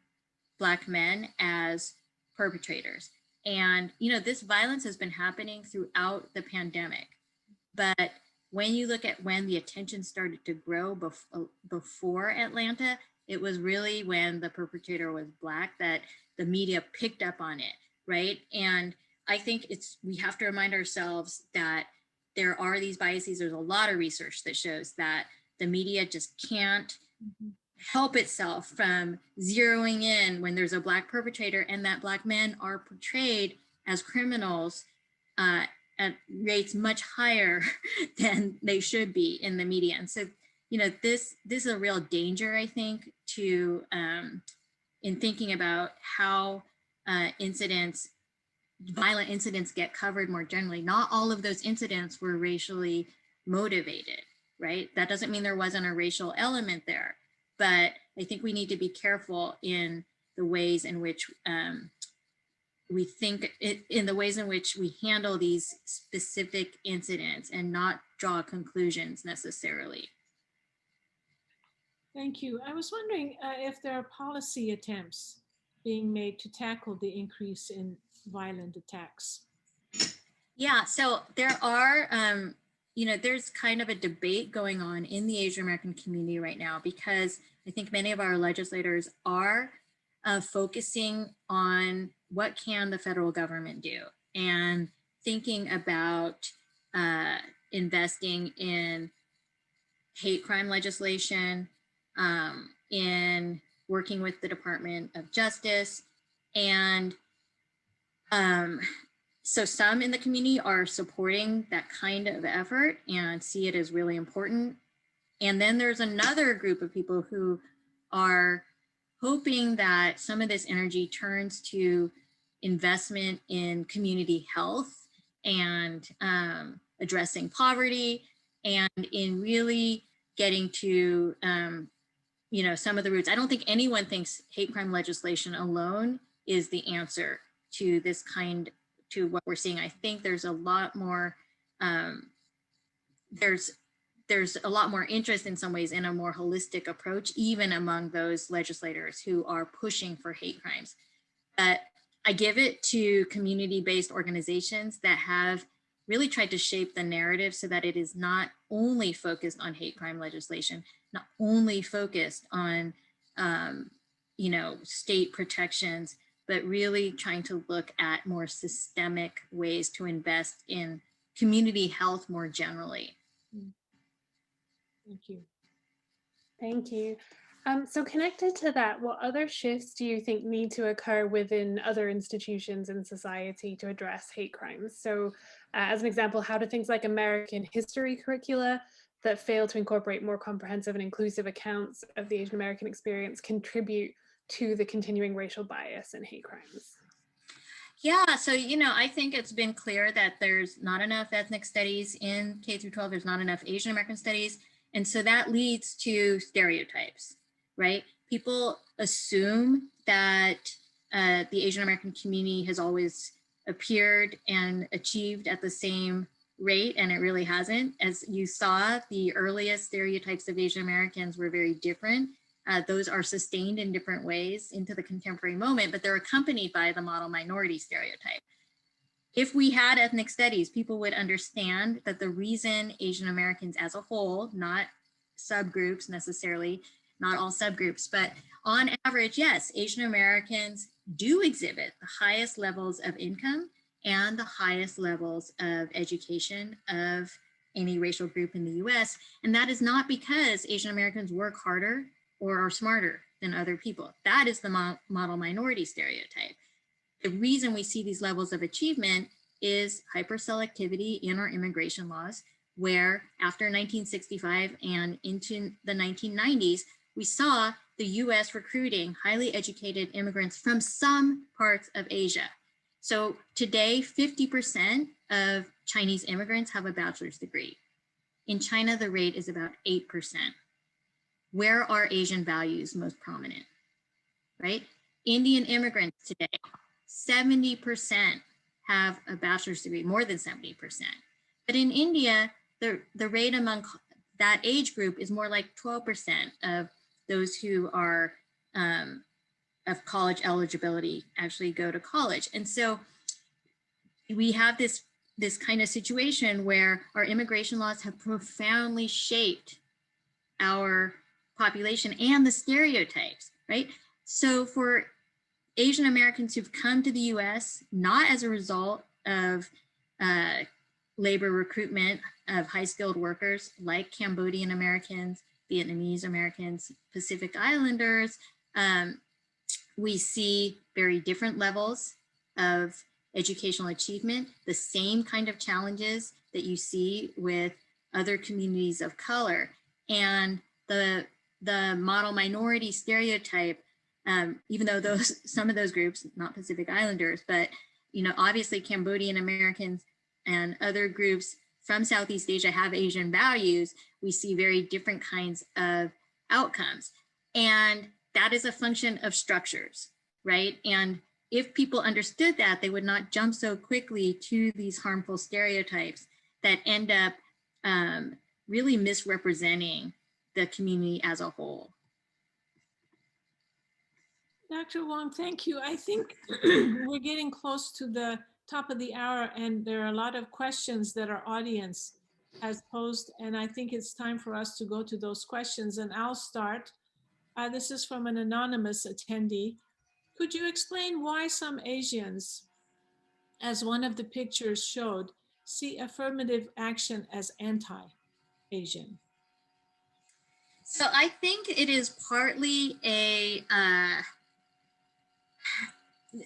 Black men as perpetrators. And, you know, this violence has been happening throughout the pandemic. But when you look at when the attention started to grow before Atlanta, it was really when the perpetrator was Black that the media picked up on it, right? And I think we have to remind ourselves that there are these biases. There's a lot of research that shows that the media just can't help itself from zeroing in when there's a Black perpetrator, and that Black men are portrayed as criminals at rates much higher than they should be in the media. And so, you know, this is a real danger, I think, to in thinking about how violent incidents get covered more generally. Not all of those incidents were racially motivated, right? That doesn't mean there wasn't a racial element there, but I think we need to be careful in the ways in which we think, in the ways in which we handle these specific incidents and not draw conclusions necessarily. Thank you. I was wondering if there are policy attempts being made to tackle the increase in violent attacks. Yeah, so there are, you know, there's kind of a debate going on in the Asian American community right now, because I think many of our legislators are focusing on what can the federal government do, and thinking about investing in hate crime legislation, in working with the Department of Justice. And so some in the community are supporting that kind of effort and see it as really important. And then there's another group of people who are hoping that some of this energy turns to investment in community health and addressing poverty, and in really getting to you know, some of the roots. I don't think anyone thinks hate crime legislation alone is the answer to this kind, to what we're seeing. I think there's a lot more, there's a lot more interest in some ways in a more holistic approach, even among those legislators who are pushing for hate crimes. But I give it to community-based organizations that have really tried to shape the narrative so that it is not only focused on hate crime legislation, not only focused on, you know, state protections, but really trying to look at more systemic ways to invest in community health more generally. Thank you. Thank you. So connected to that, what other shifts do you think need to occur within other institutions in society to address hate crimes? So as an example, how do things like American history curricula that fail to incorporate more comprehensive and inclusive accounts of the Asian American experience contribute to the continuing racial bias and hate crimes? Yeah, so, you know, I think it's been clear that there's not enough ethnic studies in K through 12, there's not enough Asian American studies. And so that leads to stereotypes, right? People assume that the Asian American community has always appeared and achieved at the same rate, and it really hasn't. As you saw, the earliest stereotypes of Asian Americans were very different. Those are sustained in different ways into the contemporary moment, but they're accompanied by the model minority stereotype. If we had ethnic studies, people would understand that the reason Asian Americans as a whole, not subgroups necessarily, not all subgroups, but on average, yes, Asian Americans do exhibit the highest levels of income and the highest levels of education of any racial group in the US. And that is not because Asian Americans work harder or are smarter than other people. That is the model minority stereotype. The reason we see these levels of achievement is hyperselectivity in our immigration laws, where after 1965 and into the 1990s, we saw the US recruiting highly educated immigrants from some parts of Asia. So today, 50% of Chinese immigrants have a bachelor's degree. In China, the rate is about 8%. Where are Asian values most prominent, right? Indian immigrants today, 70% have a bachelor's degree, more than 70%. But in India, the rate among that age group is more like 12% of those who are of college eligibility actually go to college. And so we have this kind of situation where our immigration laws have profoundly shaped our population and the stereotypes, right? So for Asian Americans who've come to the US, not as a result of labor recruitment of high-skilled workers like Cambodian Americans, Vietnamese Americans, Pacific Islanders, we see very different levels of educational achievement, the same kind of challenges that you see with other communities of color. And the model minority stereotype, even though some of those groups, not Pacific Islanders, but obviously Cambodian Americans and other groups from Southeast Asia have Asian values, we see very different kinds of outcomes. And that is a function of structures, right? And if people understood that, they would not jump so quickly to these harmful stereotypes that end up really misrepresenting the community as a whole. Dr. Wong, thank you. I think we're getting close to the top of the hour, and there are a lot of questions that our audience has posed, and I think it's time for us to go to those questions, and I'll start. This is from an anonymous attendee. Could you explain why some Asians, as one of the pictures showed, see affirmative action as anti-Asian? So I think it is partly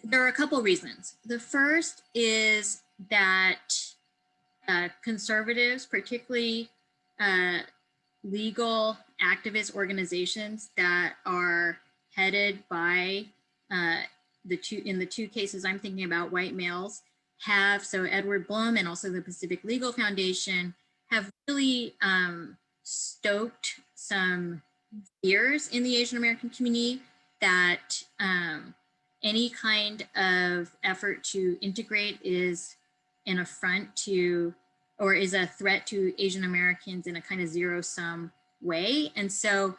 there are a couple reasons. The first is that conservatives, particularly legal activist organizations that are headed by in the two cases I'm thinking about, white males, so Edward Blum and also the Pacific Legal Foundation have really stoked some fears in the Asian American community that any kind of effort to integrate is an affront to, or is a threat to Asian Americans in a kind of zero-sum way. And so,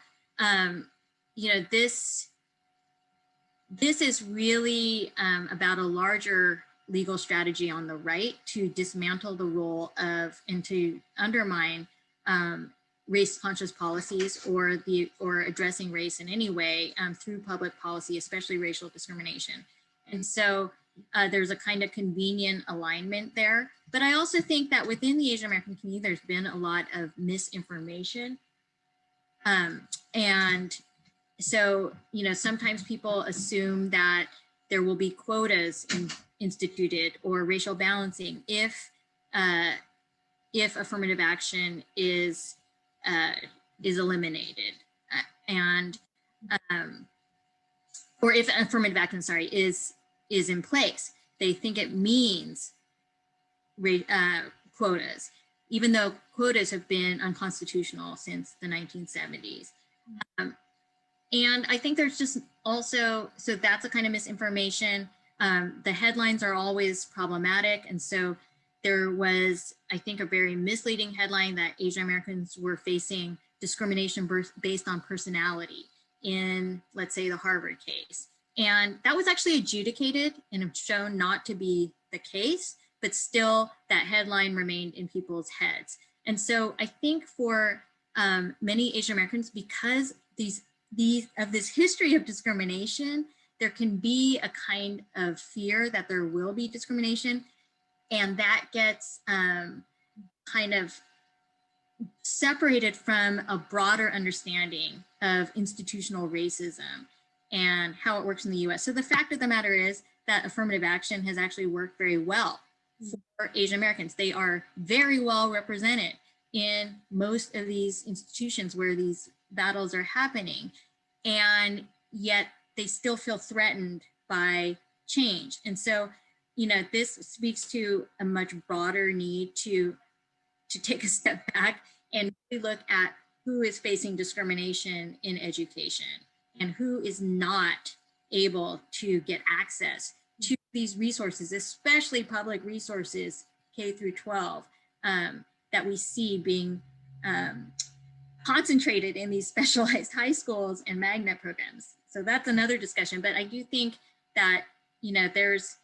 this is really about a larger legal strategy on the right to dismantle the role of and to undermine race-conscious policies or addressing race in any way through public policy, especially racial discrimination. And so there's a kind of convenient alignment there. But I also think that within the Asian American community, there's been a lot of misinformation. And so, sometimes people assume that there will be quotas instituted or racial balancing if affirmative action is eliminated, or if affirmative action, is in place. They think it means quotas, even though quotas have been unconstitutional since the 1970s. And I think there's just also, so that's a kind of misinformation. The headlines are always problematic. And so there was, I think, a very misleading headline that Asian Americans were facing discrimination based on personality in, let's say, the Harvard case. And that was actually adjudicated and shown not to be the case, but still that headline remained in people's heads. And so I think for many Asian Americans, because of this history of discrimination, there can be a kind of fear that there will be discrimination, and that gets kind of separated from a broader understanding of institutional racism and how it works in the US. So the fact of the matter is that affirmative action has actually worked very well for Asian Americans. They are very well represented in most of these institutions where these battles are happening, and yet they still feel threatened by change. And so, this speaks to a much broader need to take a step back and really look at who is facing discrimination in education and who is not able to get access to these resources, especially public resources, K through 12. that we see being concentrated in these specialized high schools and magnet programs. So that's another discussion, but I do think that, you know, there is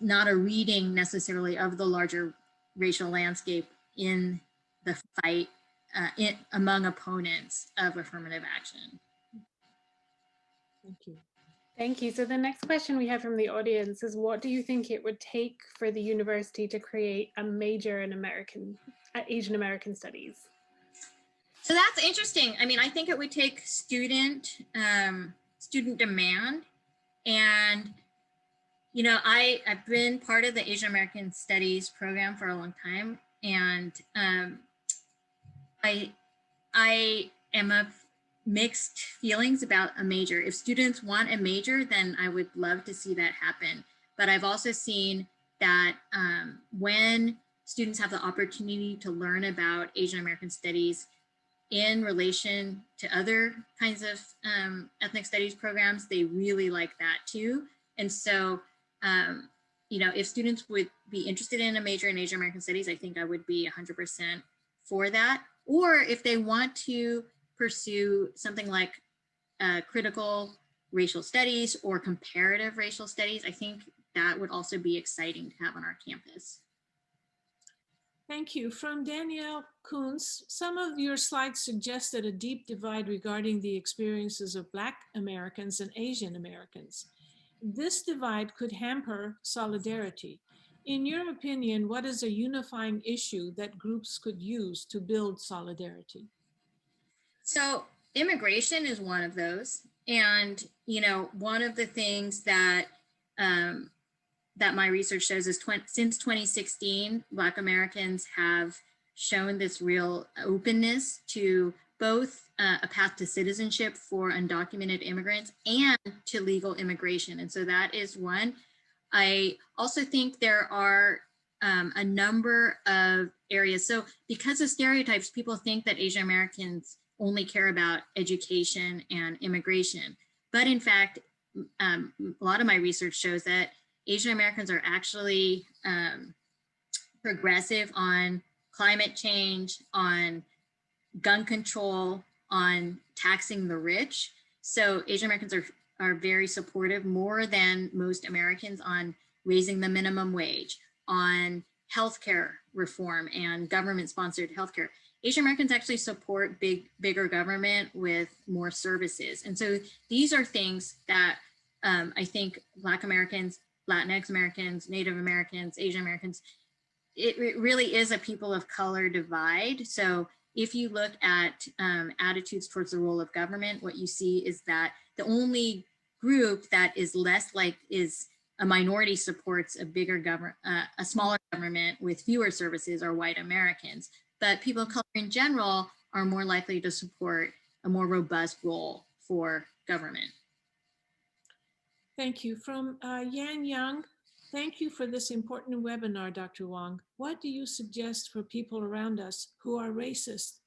not a reading necessarily of the larger racial landscape in the fight among opponents of affirmative action. Thank you. Thank you. So the next question we have from the audience is, what do you think it would take for the university to create a major in Asian American studies? So that's interesting. I mean, I think it would take student demand. And, you know, I've been part of the Asian American Studies program for a long time. And I am of mixed feelings about a major. If students want a major, then I would love to see that happen. But I've also seen that when students have the opportunity to learn about Asian American studies in relation to other kinds of ethnic studies programs, they really like that too. And so, you know, if students would be interested in a major in Asian American studies, I think I would be 100% for that. Or if they want to pursue something like critical racial studies or comparative racial studies, I think that would also be exciting to have on our campus. Thank you. From Danielle Kuntz, some of your slides suggested a deep divide regarding the experiences of Black Americans and Asian Americans. This divide could hamper solidarity. In your opinion, what is a unifying issue that groups could use to build solidarity? So immigration is one of those. And, you know, one of the things that that my research shows is since 2016, Black Americans have shown this real openness to both a path to citizenship for undocumented immigrants and to legal immigration. And so that is one. I also think there are a number of areas. So because of stereotypes, people think that Asian Americans only care about education and immigration. But in fact, a lot of my research shows that Asian Americans are actually progressive on climate change, on gun control, on taxing the rich. So Asian Americans are very supportive, more than most Americans, on raising the minimum wage, on healthcare reform and government-sponsored healthcare. Asian Americans actually support bigger government with more services. And so these are things that I think Black Americans, Latinx Americans, Native Americans, Asian Americans, it really is a people of color divide. So if you look at attitudes towards the role of government, what you see is that the only group that is less like is a minority supports a bigger government, a smaller government with fewer services are white Americans. But people of color in general are more likely to support a more robust role for government. Thank you. From Yan Young, thank you for this important webinar, Dr. Wong. What do you suggest for people around us who are racist,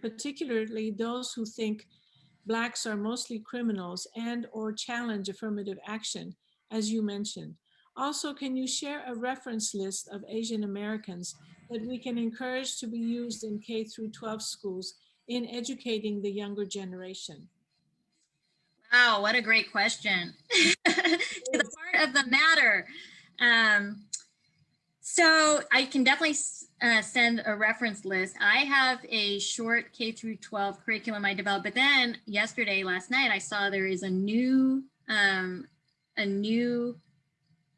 particularly those who think Blacks are mostly criminals and or challenge affirmative action, as you mentioned? Also, can you share a reference list of Asian Americans that we can encourage to be used in K-12 schools in educating the younger generation? Wow, what a great question. To the heart of the matter. So I can definitely send a reference list. I have a short K-12 curriculum I developed, but then last night, I saw there is a new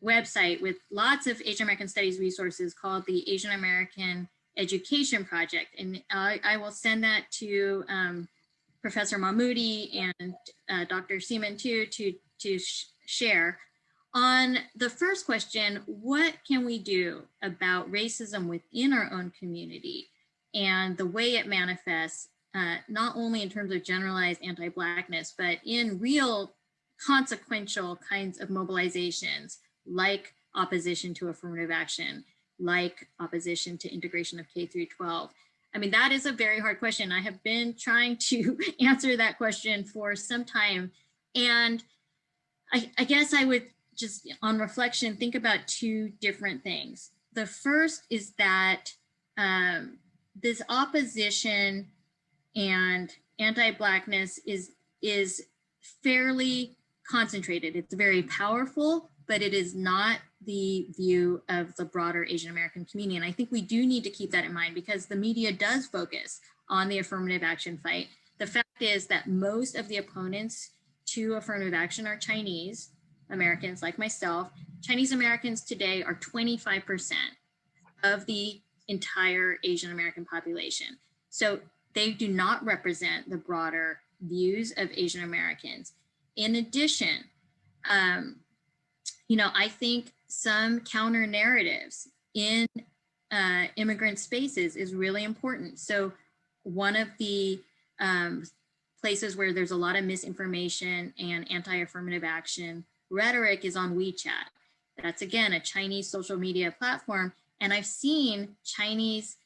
website with lots of Asian American Studies resources called the Asian American Education Project. And I will send that to Professor Mahmoudi and Dr. Seaman too to share. On the first question, what can we do about racism within our own community and the way it manifests, not only in terms of generalized anti-Blackness, but in real consequential kinds of mobilizations like opposition to affirmative action, like opposition to integration of K-12. I mean, that is a very hard question. I have been trying to answer that question for some time. And I guess I would just, on reflection, think about two different things. the first is that this opposition and anti-Blackness is fairly concentrated. It's very powerful, but it is not the view of the broader Asian American community. And I think we do need to keep that in mind because the media does focus on the affirmative action fight. The fact is that most of the opponents to affirmative action are Chinese Americans like myself. Chinese Americans today are 25% of the entire Asian American population. So they do not represent the broader views of Asian Americans. In addition, I think some counter narratives in immigrant spaces is really important. So one of the places where there's a lot of misinformation and anti-affirmative action rhetoric is on WeChat. That's again a Chinese social media platform. And I've seen Chinese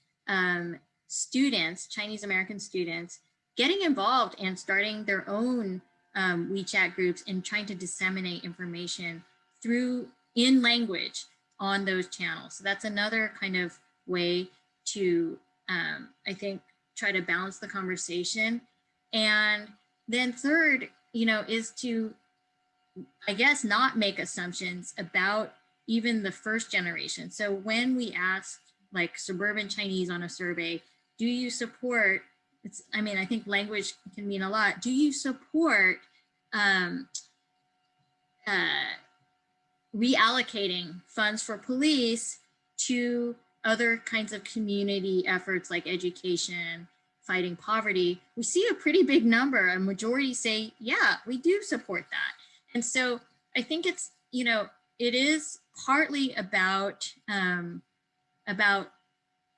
students, Chinese American students, getting involved and starting their own WeChat groups and trying to disseminate information in language on those channels. So that's another kind of way to, I think, try to balance the conversation. And then third, is to, I guess, not make assumptions about even the first generation. So when we ask like suburban Chinese on a survey, do you support, I think language can mean a lot. Do you support reallocating funds for police to other kinds of community efforts like education, fighting poverty? We see a pretty big number. A majority say, yeah, we do support that. And so I think it's, it is partly about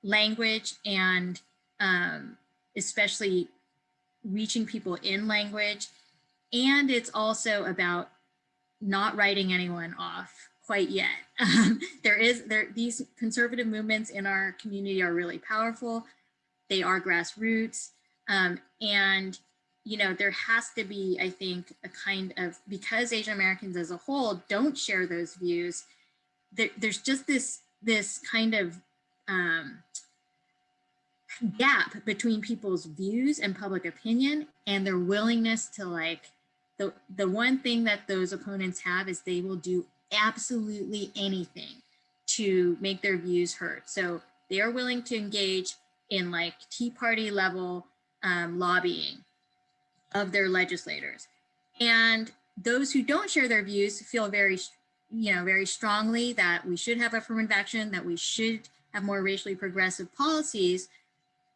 language and especially reaching people in language. And it's also about not writing anyone off quite yet. These conservative movements in our community are really powerful. They are grassroots. And there has to be, I think, a kind of, because Asian Americans as a whole don't share those views, there's just this kind of gap between people's views and public opinion and their willingness to the one thing that those opponents have is they will do absolutely anything to make their views heard. So they are willing to engage in Tea Party level lobbying of their legislators. And those who don't share their views feel very strongly that we should have affirmative action, that we should have more racially progressive policies,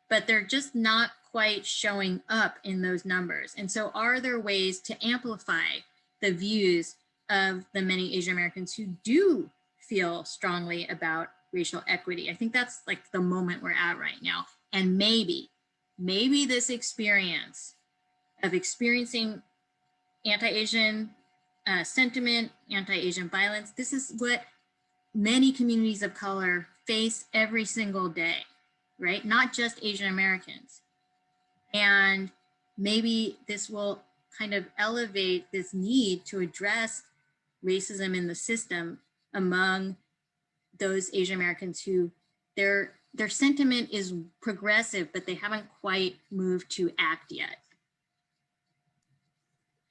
but they're just not quite showing up in those numbers. And so are there ways to amplify the views of the many Asian Americans who do feel strongly about racial equity? I think that's the moment we're at right now. And maybe this experience of experiencing anti-Asian sentiment, anti-Asian violence, this is what many communities of color face every single day, right? Not just Asian Americans. And maybe this will kind of elevate this need to address racism in the system among those Asian Americans who their sentiment is progressive, but they haven't quite moved to act yet.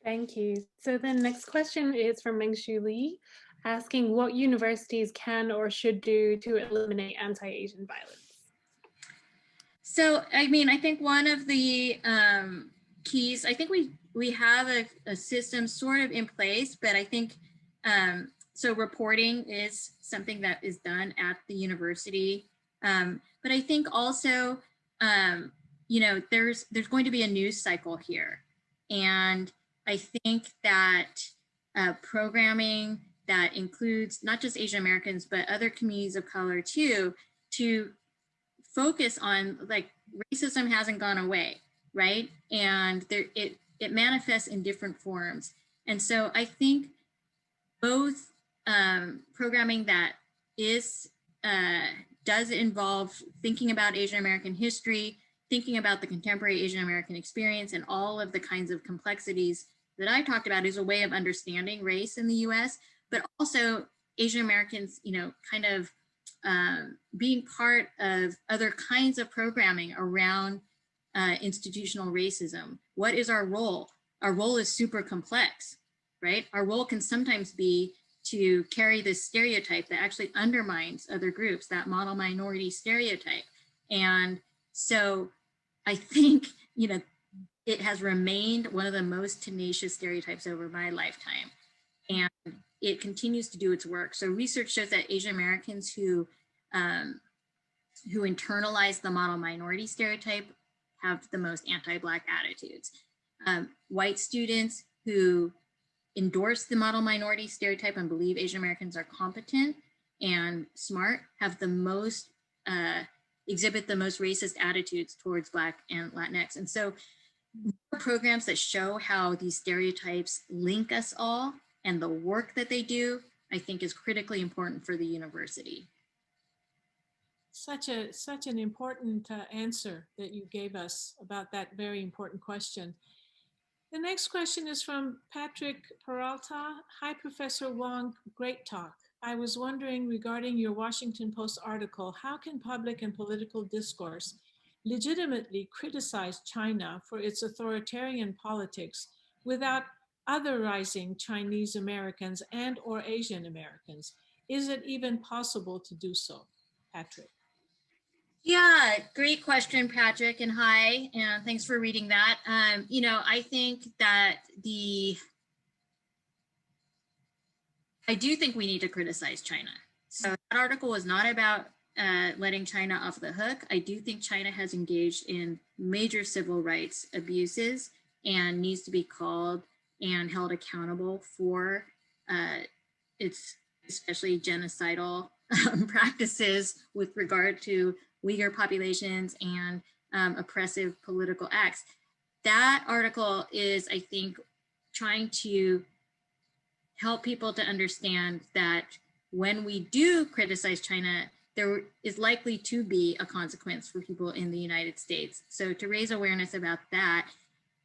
Thank you. So the next question is from Mengshu Lee, asking what universities can or should do to eliminate anti-Asian violence. So, I think one of the keys, I think we have a system sort of in place, but I think, so reporting is something that is done at the university. But I think also, there's going to be a news cycle here. And I think that programming that includes not just Asian Americans, but other communities of color too, to focus on racism hasn't gone away, right? And it manifests in different forms. And so I think both programming that does involve thinking about Asian American history, thinking about the contemporary Asian American experience and all of the kinds of complexities that I talked about is a way of understanding race in the US, but also Asian Americans, kind of being part of other kinds of programming around institutional racism. What is our role? Our role is super complex, right? Our role can sometimes be to carry this stereotype that actually undermines other groups, that model minority stereotype. And so I think, you know, it has remained one of the most tenacious stereotypes over my lifetime. And it continues to do its work. So research shows that Asian Americans who internalize the model minority stereotype have the most anti-Black attitudes. White students who endorse the model minority stereotype and believe Asian Americans are competent and smart have the most, exhibit the most racist attitudes towards Black and Latinx. And so programs that show how these stereotypes link us all and the work that they do, I think is critically important for the university. Such an important answer that you gave us about that very important question. The next question is from Patrick Peralta. Hi, Professor Wong, great talk. I was wondering regarding your Washington Post article, how can public and political discourse legitimately criticize China for its authoritarian politics without otherizing Chinese Americans and or Asian Americans? Is it even possible to do so? Patrick. Yeah, great question, Patrick, and hi, and thanks for reading that. You know, I think that I do think we need to criticize China. So that article was not about letting China off the hook. I do think China has engaged in major civil rights abuses and needs to be called and held accountable for its especially genocidal practices with regard to Uyghur populations and oppressive political acts. That article is, I think, trying to help people to understand that when we do criticize China, there is likely to be a consequence for people in the United States. So to raise awareness about that,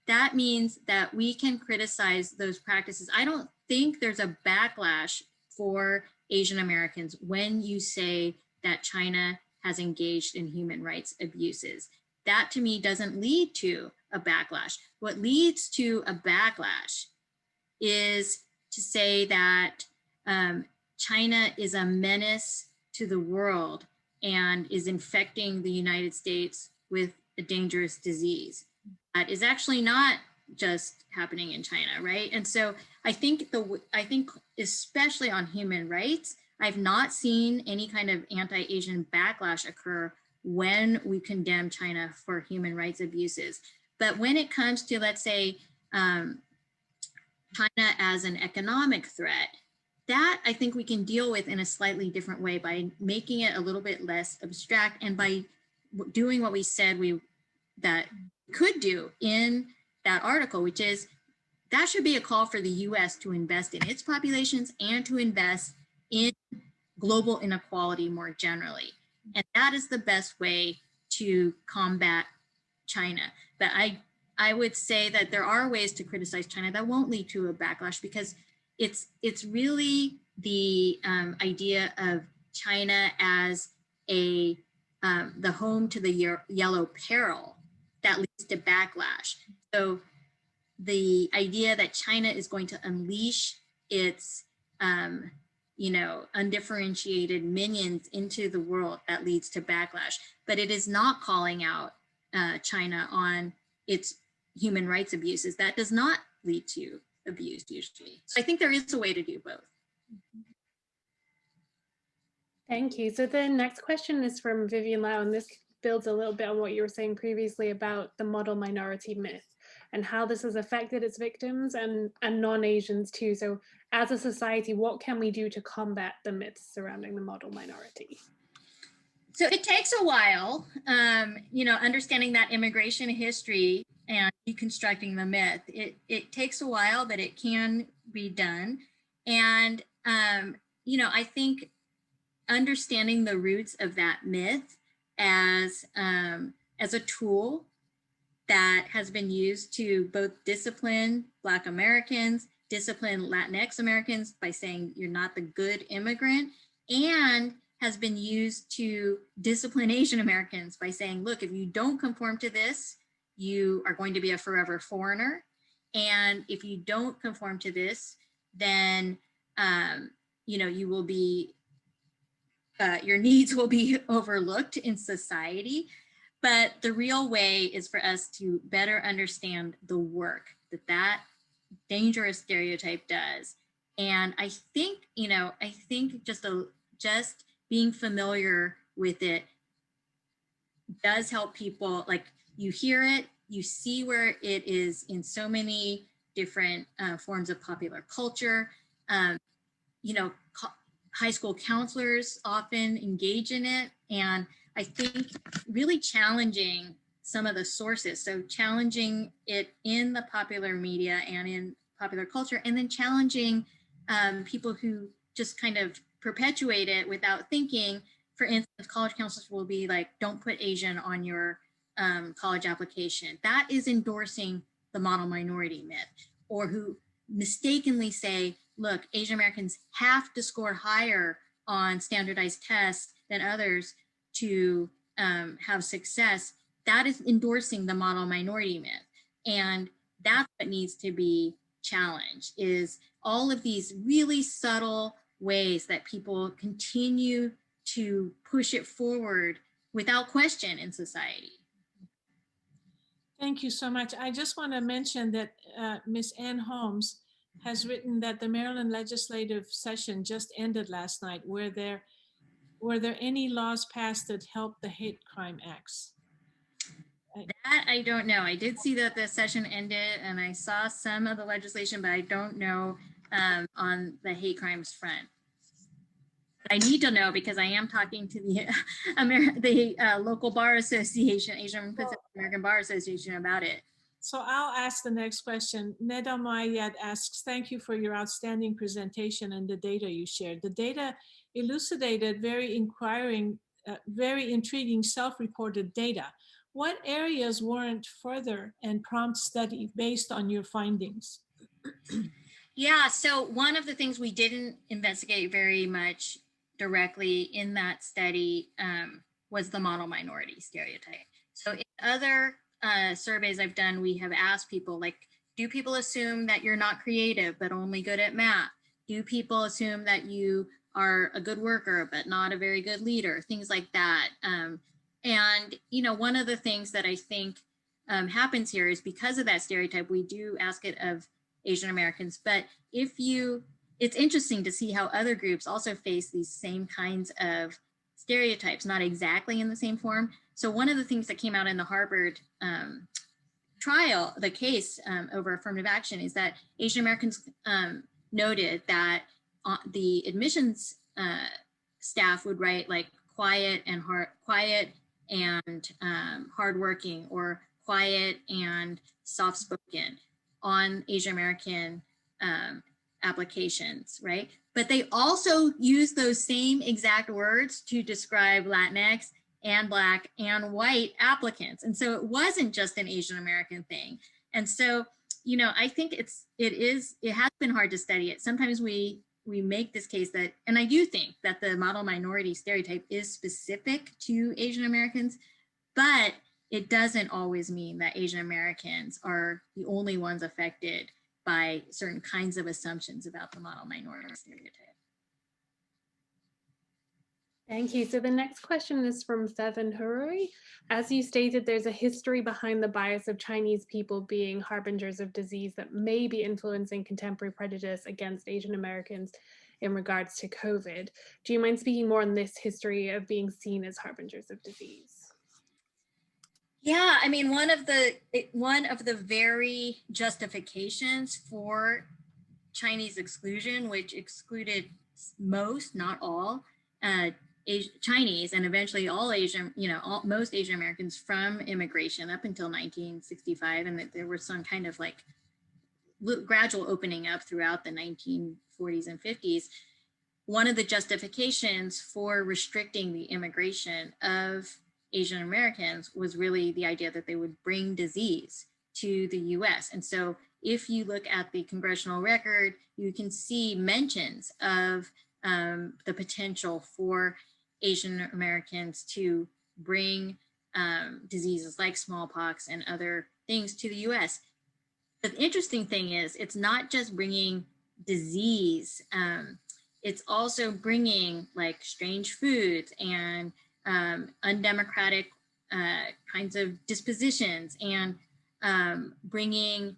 that means that we can criticize those practices. I don't think there's a backlash for Asian Americans when you say that China has engaged in human rights abuses. That to me doesn't lead to a backlash. What leads to a backlash is to say that China is a menace to the world and is infecting the United States with a dangerous disease. That is actually not just happening in China, right? And so I think especially on human rights, I've not seen any kind of anti-Asian backlash occur when we condemn China for human rights abuses. But when it comes to, let's say, China as an economic threat, that I think we can deal with in a slightly different way by making it a little bit less abstract and by doing what we said that could do in that article, which is that should be a call for the US to invest in its populations and to invest in global inequality more generally. And that is the best way to combat China. But I would say that there are ways to criticize China that won't lead to a backlash, because it's really the idea of China as the home to the yellow peril that leads to backlash. So the idea that China is going to unleash its undifferentiated minions into the world, that leads to backlash. But it is not calling out China on its human rights abuses. That does not lead to abuse usually. So I think there is a way to do both. Thank you. So the next question is from Vivian Lau, and this builds a little bit on what you were saying previously about the model minority myth and how this has affected its victims and non-Asians too. So as a society, what can we do to combat the myths surrounding the model minority? So it takes a while, understanding that immigration history and deconstructing the myth. It takes a while, but it can be done. And, I think understanding the roots of that myth as a tool that has been used to both discipline Black Americans, discipline Latinx Americans by saying you're not the good immigrant, and has been used to discipline Asian Americans by saying, look, if you don't conform to this, you are going to be a forever foreigner. And if you don't conform to this, then, you know, you will be, your needs will be overlooked in society. But the real way is for us to better understand the work that that dangerous stereotype does. And I think, you know, I think just being familiar with it does help people. Like, you hear it, you see where it is in so many different forms of popular culture. You know, high school counselors often engage in it. And I think really challenging some of the sources. So challenging it in the popular media and in popular culture, and then challenging people who just kind of perpetuate it without thinking. For instance, college counselors will be like, don't put Asian on your college application. That is endorsing the model minority myth. Or who mistakenly say, look, Asian Americans have to score higher on standardized tests than others to have success. That is endorsing the model minority myth. And that's what needs to be challenged, is all of these really subtle ways that people continue to push it forward without question in society. Thank you so much. I just want to mention that Ms. Ann Holmes has written that the Maryland legislative session just ended last night. Were there any laws passed that helped the hate crime acts? That I don't know. I did see that the session ended, and I saw some of the legislation, but I don't know on the hate crimes front. I need to know because I am talking to the local bar association, Asian Pacific American Bar Association, about it. So I'll ask the next question. Neda Mayad asks, thank you for your outstanding presentation and the data you shared. The data elucidated very intriguing self-reported data. What areas warrant further and prompt study based on your findings? Yeah, so one of the things we didn't investigate very much directly in that study was the model minority stereotype. So in other surveys I've done, we have asked people, like, do people assume that you're not creative but only good at math? Do people assume that you are a good worker but not a very good leader? Things like that. And, you know, one of the things that I think happens here is because of that stereotype, we do ask it of Asian Americans, but it's interesting to see how other groups also face these same kinds of stereotypes, not exactly in the same form. So one of the things that came out in the Harvard trial, the case over affirmative action, is that Asian Americans noted that the admissions staff would write like quiet and hardworking, or quiet and soft-spoken on Asian American applications, right? But they also use those same exact words to describe Latinx and Black and white applicants. And so it wasn't just an Asian American thing. And so, you know, I think it has been hard to study it. Sometimes we make this case that, and I do think that the model minority stereotype is specific to Asian Americans, but it doesn't always mean that Asian Americans are the only ones affected by certain kinds of assumptions about the model minority stereotype. Thank you. So the next question is from Seven Hururi. As you stated, there's a history behind the bias of Chinese people being harbingers of disease that may be influencing contemporary prejudice against Asian Americans in regards to COVID. Do you mind speaking more on this history of being seen as harbingers of disease? Yeah, I mean, one of the very justifications for Chinese exclusion, which excluded most, not all, Chinese and eventually all Asian, most Asian Americans from immigration up until 1965, and that there was some kind of like gradual opening up throughout the 1940s and 50s. One of the justifications for restricting the immigration of Asian Americans was really the idea that they would bring disease to the US. And so if you look at the congressional record, you can see mentions of the potential for Asian Americans to bring diseases like smallpox and other things to the US. The interesting thing is it's not just bringing disease, it's also bringing like strange foods and undemocratic kinds of dispositions, and bringing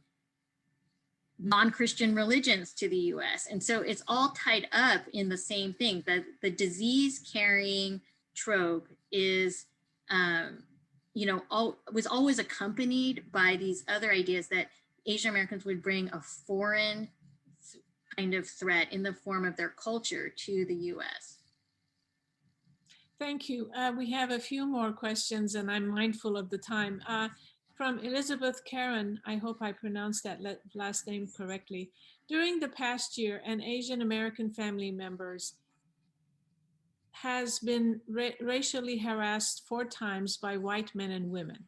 non-Christian religions to the US. And so it's all tied up in the same thing. The disease carrying trope is, was always accompanied by these other ideas that Asian Americans would bring a foreign kind of threat in the form of their culture to the US. Thank you. We have a few more questions, and I'm mindful of the time. From Elizabeth Karen, I hope I pronounced that last name correctly. During the past year, an Asian American family members has been racially harassed 4 times by white men and women.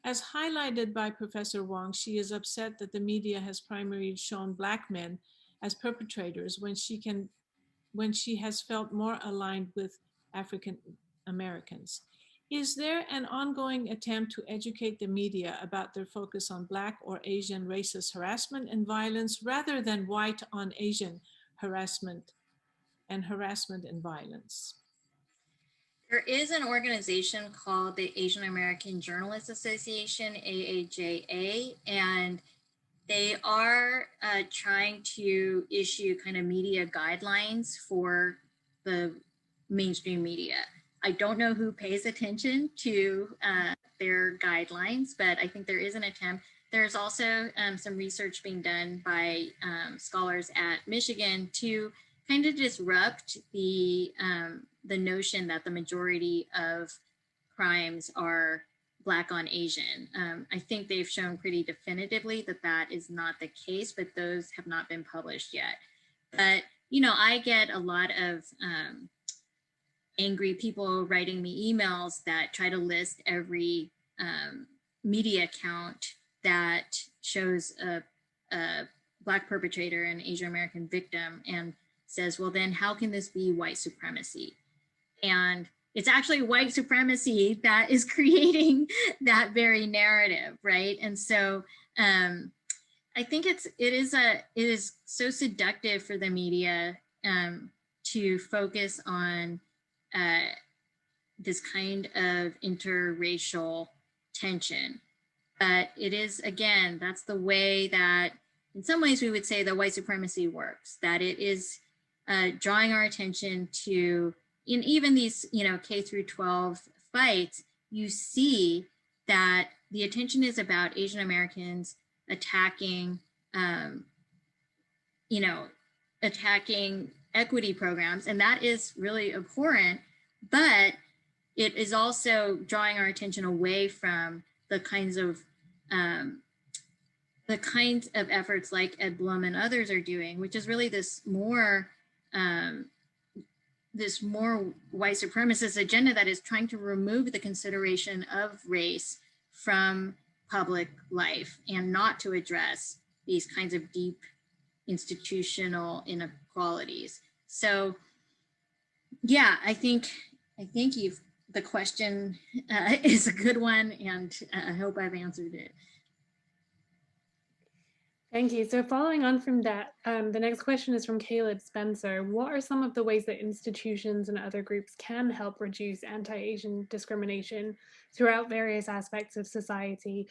As highlighted by Professor Wong, she is upset that the media has primarily shown Black men as perpetrators when she has felt more aligned with African Americans. Is there an ongoing attempt to educate the media about their focus on Black or Asian racist harassment and violence rather than white on Asian harassment and violence? There is an organization called the Asian American Journalists Association, AAJA, and they are trying to issue kind of media guidelines for the mainstream media. I don't know who pays attention to their guidelines, but I think there is an attempt. There's also some research being done by scholars at Michigan to kind of disrupt the notion that the majority of crimes are Black on Asian. I think they've shown pretty definitively that that is not the case, but those have not been published yet. But, I get a lot of angry people writing me emails that try to list every media account that shows a Black perpetrator and Asian American victim and says, well, then how can this be white supremacy? And it's actually white supremacy that is creating that very narrative, right? And so I think it is so seductive for the media to focus on this kind of interracial tension. But it is, again, that's the way that in some ways we would say that white supremacy works, that it is drawing our attention to, in even these, K through 12 fights, you see that the attention is about Asian Americans attacking, attacking equity programs, and that is really abhorrent, but it is also drawing our attention away from the kinds of efforts like Ed Blum and others are doing, which is really this more white supremacist agenda that is trying to remove the consideration of race from public life and not to address these kinds of deep institutional inequalities. So, yeah, I think the question is a good one, and I hope I've answered it. Thank you. So following on from that, the next question is from Caleb Spencer. What are some of the ways that institutions and other groups can help reduce anti-Asian discrimination throughout various aspects of society,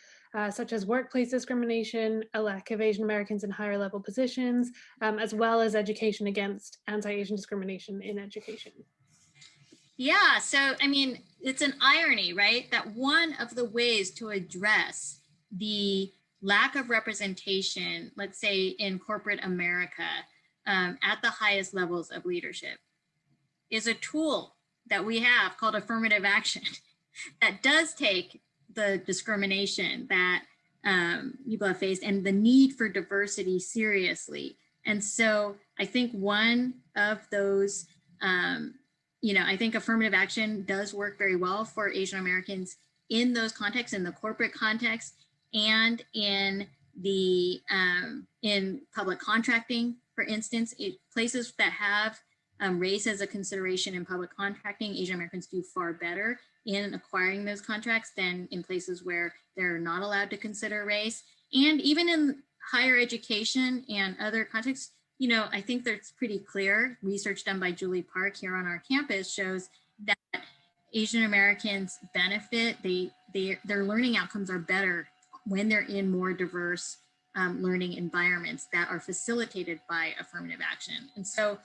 such as workplace discrimination, a lack of Asian Americans in higher level positions, as well as education against anti-Asian discrimination in education? Yeah, so I mean, it's an irony, right? That one of the ways to address the lack of representation, let's say in corporate America, at the highest levels of leadership, is a tool that we have called affirmative action that does take the discrimination that people have faced and the need for diversity seriously. And so I think one of those, I think affirmative action does work very well for Asian Americans in those contexts, in the corporate context, and in the in public contracting, for instance, places that have race as a consideration in public contracting, Asian Americans do far better in acquiring those contracts than in places where they're not allowed to consider race. And even in higher education and other contexts, you know, I think that's pretty clear. Research done by Julie Park here on our campus shows that Asian Americans benefit. Their learning outcomes are better when they're in more diverse learning environments that are facilitated by affirmative action. And so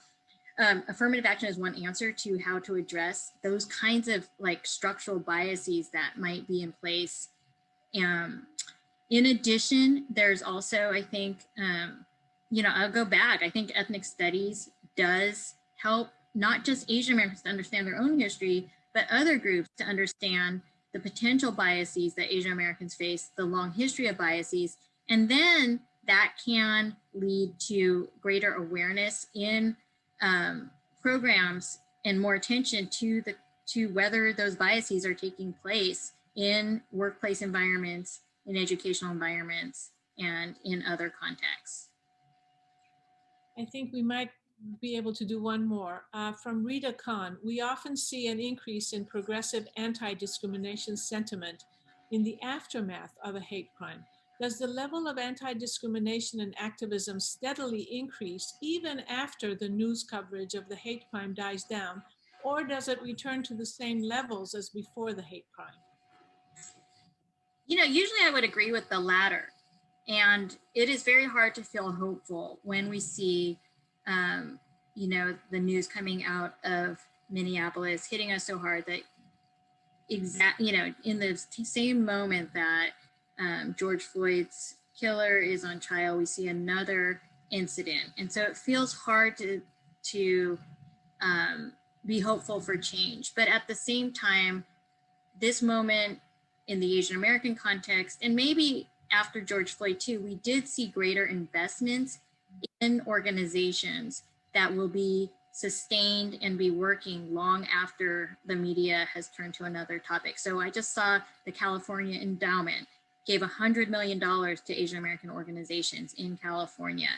affirmative action is one answer to how to address those kinds of like structural biases that might be in place. In addition, there's also, I think, you know, I'll go back. I think ethnic studies does help not just Asian Americans to understand their own history, but other groups to understand the potential biases that Asian Americans face, the long history of biases, and then that can lead to greater awareness in programs and more attention to whether those biases are taking place in workplace environments, in educational environments, and in other contexts. I think we might be able to do one more. From Rita Khan, we often see an increase in progressive anti-discrimination sentiment in the aftermath of a hate crime. Does the level of anti-discrimination and activism steadily increase even after the news coverage of the hate crime dies down, or does it return to the same levels as before the hate crime? You know, usually I would agree with the latter. And it is very hard to feel hopeful when we see, you know, the news coming out of Minneapolis hitting us so hard that you know, in the same moment that George Floyd's killer is on trial, we see another incident. And so it feels hard to be hopeful for change. But at the same time, this moment in the Asian American context, and maybe after George Floyd too, we did see greater investments in organizations that will be sustained and be working long after the media has turned to another topic. So I just saw the California Endowment gave $100 million to Asian American organizations in California,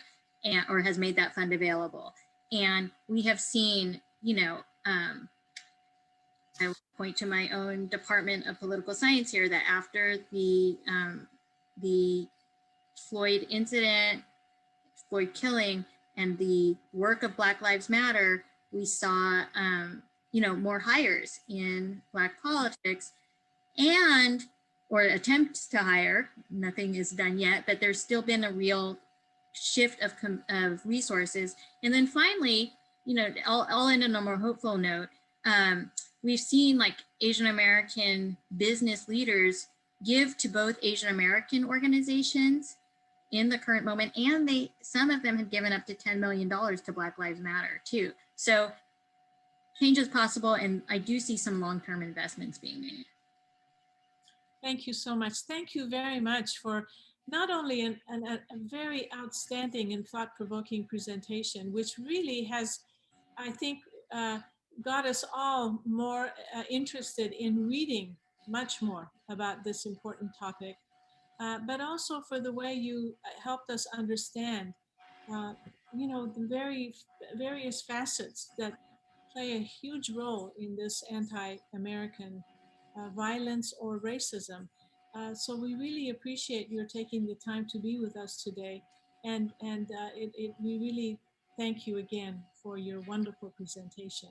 or has made that fund available. And we have seen, you know, I will point to my own Department of Political Science here, that after the Floyd incident, Floyd killing, and the work of Black Lives Matter, we saw, you know, more hires in Black politics, and or attempts to hire. Nothing is done yet, but there's still been a real shift of resources. And then finally, you know, I'll end on a more hopeful note. We've seen like Asian American business leaders give to both Asian American organizations in the current moment, and some of them have given up to $10 million to Black Lives Matter too. So change is possible, and I do see some long-term investments being made. Thank you so much. Thank you very much for not only a very outstanding and thought-provoking presentation, which really has, I think, got us all more interested in reading much more about this important topic, but also for the way you helped us understand, you know, the various facets that play a huge role in this anti-American violence or racism. So we really appreciate your taking the time to be with us today. And we really thank you again for your wonderful presentation.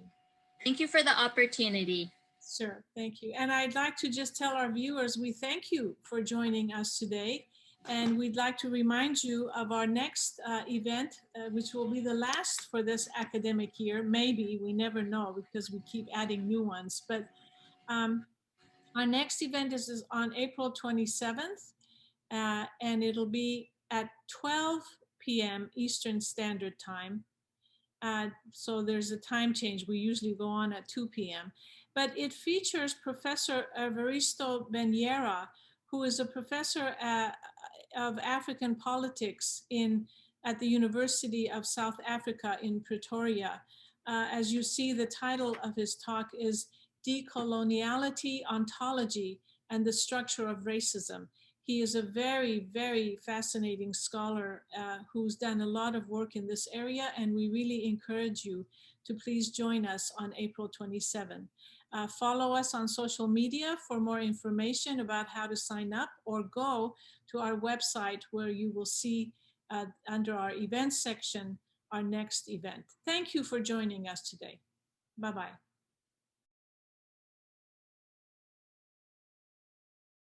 Thank you for the opportunity. Sure, thank you. And I'd like to just tell our viewers, we thank you for joining us today. And we'd like to remind you of our next event, which will be the last for this academic year. Maybe, we never know, because we keep adding new ones. But our next event is on April 27th, and it'll be at 12 p.m. Eastern Standard Time. So there's a time change. We usually go on at 2 p.m. But it features Professor Evaristo Benyera, who is a professor of African politics at the University of South Africa in Pretoria. As you see, the title of his talk is Decoloniality, Ontology, and the Structure of Racism. He is a very, very fascinating scholar who's done a lot of work in this area, and we really encourage you to please join us on April 27. Follow us on social media for more information about how to sign up, or go to our website where you will see under our events section our next event. Thank you for joining us today. Bye-bye.